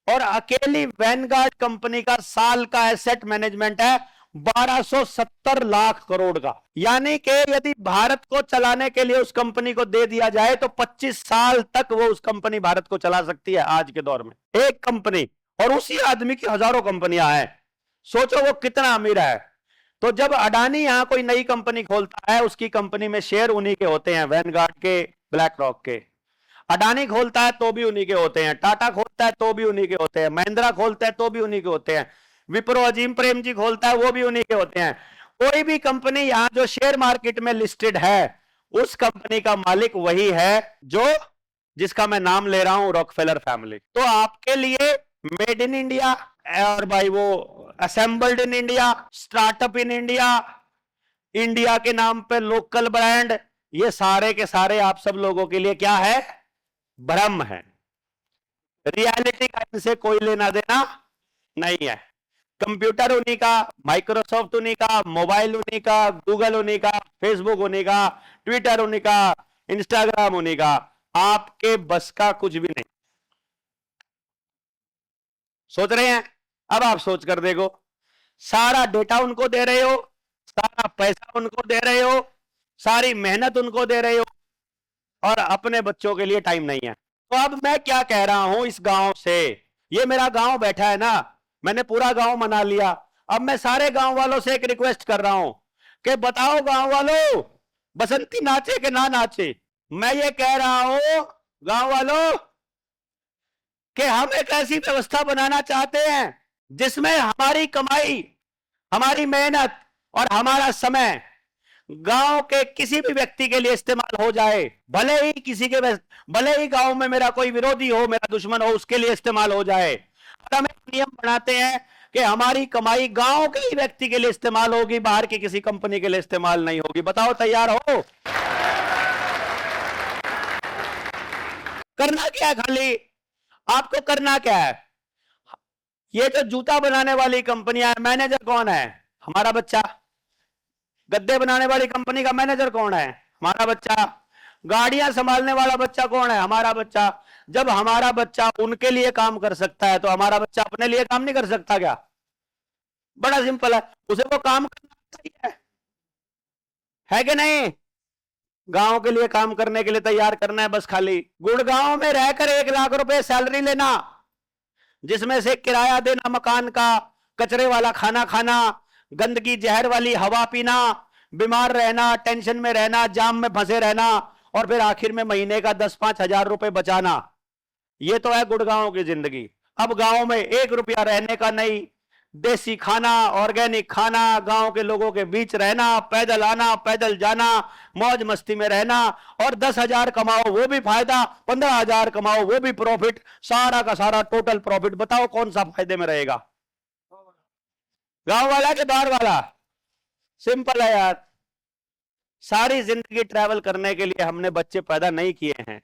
और अकेली वैनगार्ड कंपनी का साल का एसेट मैनेजमेंट है 1270 लाख करोड़ का। यानी कि यदि भारत को चलाने के लिए उस कंपनी को दे दिया जाए तो 25 साल तक वो उस कंपनी भारत को चला सकती है आज के दौर में, एक कंपनी, और उसी आदमी की हजारों कंपनियां हैं। सोचो वो कितना अमीर है। तो जब अडानी यहां कोई नई कंपनी खोलता है, उसकी कंपनी में शेयर उन्हीं के होते हैं, वैनगार्ड के, ब्लैक रॉक के। अडानी खोलता है तो भी उन्हीं के होते हैं, टाटा खोलता है तो भी उन्हीं के होते हैं, महिंद्रा खोलता है तो भी उन्हीं के होते हैं, विप्रो अजीम प्रेम जी खोलता है वो भी उन्हीं के होते हैं। कोई भी कंपनी यहां जो शेयर मार्केट में लिस्टेड है, उस कंपनी का मालिक वही है जो, जिसका मैं नाम ले रहा हूं, रॉकफेलर फैमिली। तो आपके लिए मेड इन इंडिया और भाई वो assembled in India, startup in India, India के नाम पे लोकल ब्रांड, ये सारे के सारे आप सब लोगों के लिए क्या है? भ्रम है। रियलिटी का इनसे कोई लेना देना नहीं है। कंप्यूटर उन्हीं का, माइक्रोसॉफ्ट उन्हीं का, मोबाइल उन्हीं का, गूगल उन्हीं का, फेसबुक उन्हीं का, ट्विटर उन्हीं का, इंस्टाग्राम उन्हीं का, आपके बस का कुछ भी नहीं। सोच रहे हैं? अब आप सोच कर देखो, सारा डेटा उनको दे रहे हो, सारा पैसा उनको दे रहे हो, सारी मेहनत उनको दे रहे हो, और अपने बच्चों के लिए टाइम नहीं है। तो अब मैं क्या कह रहा हूं इस गांव से, ये मेरा गांव बैठा है ना, मैंने पूरा गांव मना लिया। अब मैं सारे गांव वालों से एक रिक्वेस्ट कर रहा हूं कि बताओ गांव वालों, बसंती नाचे कि ना नाचे? मैं ये कह रहा हूं गांव वालों कि हम एक ऐसी व्यवस्था बनाना चाहते हैं जिसमें हमारी कमाई, हमारी मेहनत और हमारा समय गांव के किसी भी व्यक्ति के लिए इस्तेमाल हो जाए। भले ही गांव में मेरा कोई विरोधी हो, मेरा दुश्मन हो, उसके लिए इस्तेमाल हो जाए। और हम एक नियम बनाते हैं कि हमारी कमाई गांव के ही व्यक्ति के लिए इस्तेमाल होगी, बाहर की किसी कंपनी के लिए इस्तेमाल नहीं होगी। बताओ तैयार हो? करना क्या है? खाली आपको करना क्या है? ये जो जूता बनाने वाली कंपनियां है, मैनेजर कौन है? हमारा बच्चा। गद्दे बनाने वाली कंपनी का मैनेजर कौन है? हमारा बच्चा। गाड़ियां संभालने वाला बच्चा कौन है? हमारा बच्चा। जब हमारा बच्चा उनके लिए काम कर सकता है तो हमारा बच्चा अपने लिए काम नहीं कर सकता क्या? बड़ा सिंपल है, उसे वो काम करना चाहिए, है कि नहीं? गांव के लिए काम करने के लिए तैयार करना है बस। खाली गुड़गांव में रहकर 1 लाख रुपए सैलरी लेना, जिसमें से किराया देना मकान का, कचरे वाला खाना खाना, गंदगी जहर वाली हवा पीना, बीमार रहना, टेंशन में रहना, जाम में फंसे रहना, और फिर आखिर में महीने का 10-5 हजार रुपए बचाना। ये तो है गुड़गांव की जिंदगी। अब गांव में 1 रुपया रहने का नहीं, देसी खाना, ऑर्गेनिक खाना, गांव के लोगों के बीच रहना, पैदल आना, पैदल जाना, मौज मस्ती में रहना, और 10 हजार कमाओ वो भी फायदा, 15 हजार कमाओ वो भी प्रॉफिट, सारा का सारा टोटल प्रॉफिट। बताओ कौन सा फायदे में रहेगा? गांव वाला के बाहर वाला? सिंपल है यार। सारी जिंदगी ट्रैवल करने के लिए हमने बच्चे पैदा नहीं किए हैं,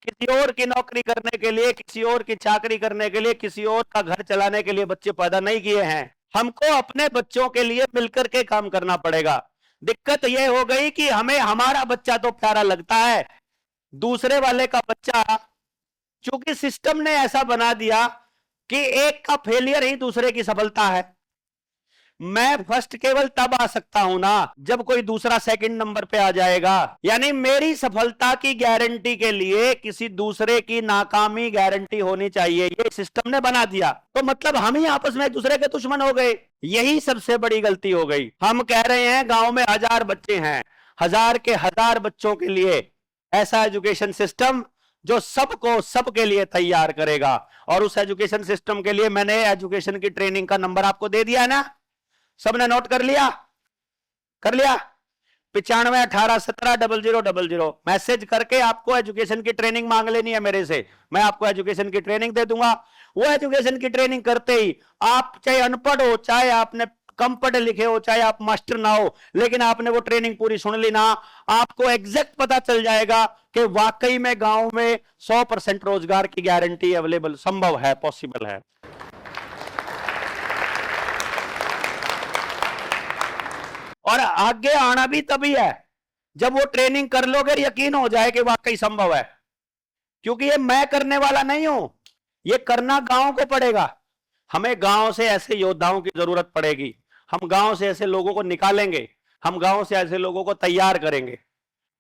किसी और की नौकरी करने के लिए, किसी और की चाकरी करने के लिए, किसी और का घर चलाने के लिए बच्चे पैदा नहीं किए हैं। हमको अपने बच्चों के लिए मिलकर के काम करना पड़ेगा। दिक्कत यह हो गई कि हमें हमारा बच्चा तो प्यारा लगता है, दूसरे वाले का बच्चा, चूंकि सिस्टम ने ऐसा बना दिया कि एक का फेलियर ही दूसरे की सफलता है। मैं फर्स्ट केवल तब आ सकता हूं ना जब कोई दूसरा सेकंड नंबर पे आ जाएगा। यानी मेरी सफलता की गारंटी के लिए किसी दूसरे की नाकामी गारंटी होनी चाहिए, ये सिस्टम ने बना दिया। तो मतलब हम ही आपस में एक दूसरे के दुश्मन हो गए। यही सबसे बड़ी गलती हो गई। हम कह रहे हैं गांव में 1000 बच्चे हैं, 1000 के 1000 बच्चों के लिए ऐसा एजुकेशन सिस्टम जो सबको सबके लिए तैयार करेगा। और उस एजुकेशन सिस्टम के लिए मैंने एजुकेशन की ट्रेनिंग का नंबर आपको दे दिया ना, सबने नोट कर लिया? कर लिया? 9518170000 मैसेज करके आपको एजुकेशन की ट्रेनिंग मांग लेनी है मेरे से। मैं आपको एजुकेशन की ट्रेनिंग दे दूंगा। वो एजुकेशन की ट्रेनिंग करते ही आप चाहे अनपढ़ हो, चाहे आपने कम पढ़े लिखे हो, चाहे आप मास्टर ना हो, लेकिन आपने वो ट्रेनिंग पूरी सुन ली ना, आपको एग्जैक्ट पता चल जाएगा कि वाकई में गांव में 100% रोजगार की गारंटी अवेलेबल, संभव है, पॉसिबल है। और आगे आना भी तभी है जब वो ट्रेनिंग कर लोगे, यकीन हो जाए कि वाकई संभव है। क्योंकि ये मैं करने वाला नहीं हूं, ये करना गांव को पड़ेगा। हमें गांव से ऐसे योद्धाओं की जरूरत पड़ेगी। हम गांव से ऐसे लोगों को निकालेंगे, हम गांव से ऐसे लोगों को तैयार करेंगे,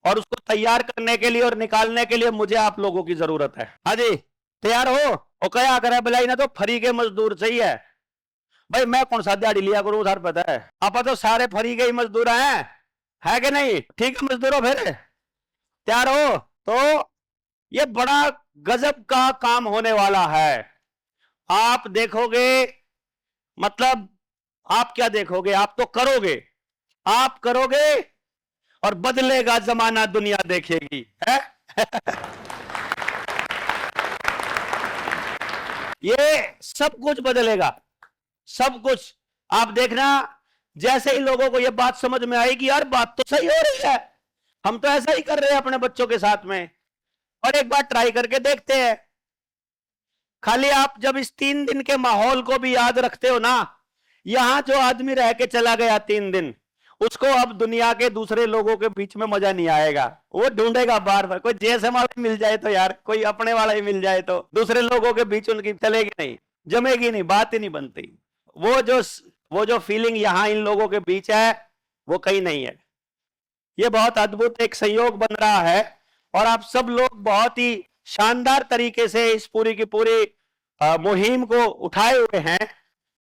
और उसको तैयार करने के लिए और निकालने के लिए मुझे आप लोगों की जरूरत है। हाँ जी, तैयार हो? और क्या करे भलाई ना, तो फ्री के मजदूर चाहिए भाई। मैं कौन सा दिहाड़ी लिया करूं, सर पता है आप तो सारे फ्री के ही मजदूर हैं, है कि नहीं? ठीक है मजदूरों, फिर तैयार हो तो ये बड़ा गजब का काम होने वाला है। आप देखोगे, मतलब आप क्या देखोगे, आप तो करोगे, आप करोगे और बदलेगा जमाना, दुनिया देखेगी है? ये सब कुछ बदलेगा, सब कुछ। आप देखना, जैसे ही लोगों को ये बात समझ में आएगी, यार बात तो सही हो रही है, हम तो ऐसा ही कर रहे हैं अपने बच्चों के साथ में, और एक बार ट्राई करके देखते हैं। खाली आप जब इस 3 दिन के माहौल को भी याद रखते हो ना, यहां जो आदमी रह के चला गया 3 दिन, उसको अब दुनिया के दूसरे लोगों के बीच में मजा नहीं आएगा। वो ढूंढेगा बार बार, कोई जैसे वाला मिल जाए तो यार, कोई अपने वाला ही मिल जाए तो दूसरे लोगों के बीच उनकी चलेगी नहीं, जमेगी नहीं, बात ही नहीं बनती। वो जो फीलिंग यहां इन लोगों के बीच है, वो कहीं नहीं है। ये बहुत अद्भुत एक संयोग बन रहा है, और आप सब लोग बहुत ही शानदार तरीके से इस पूरी की पूरी मुहिम को उठाए हुए हैं।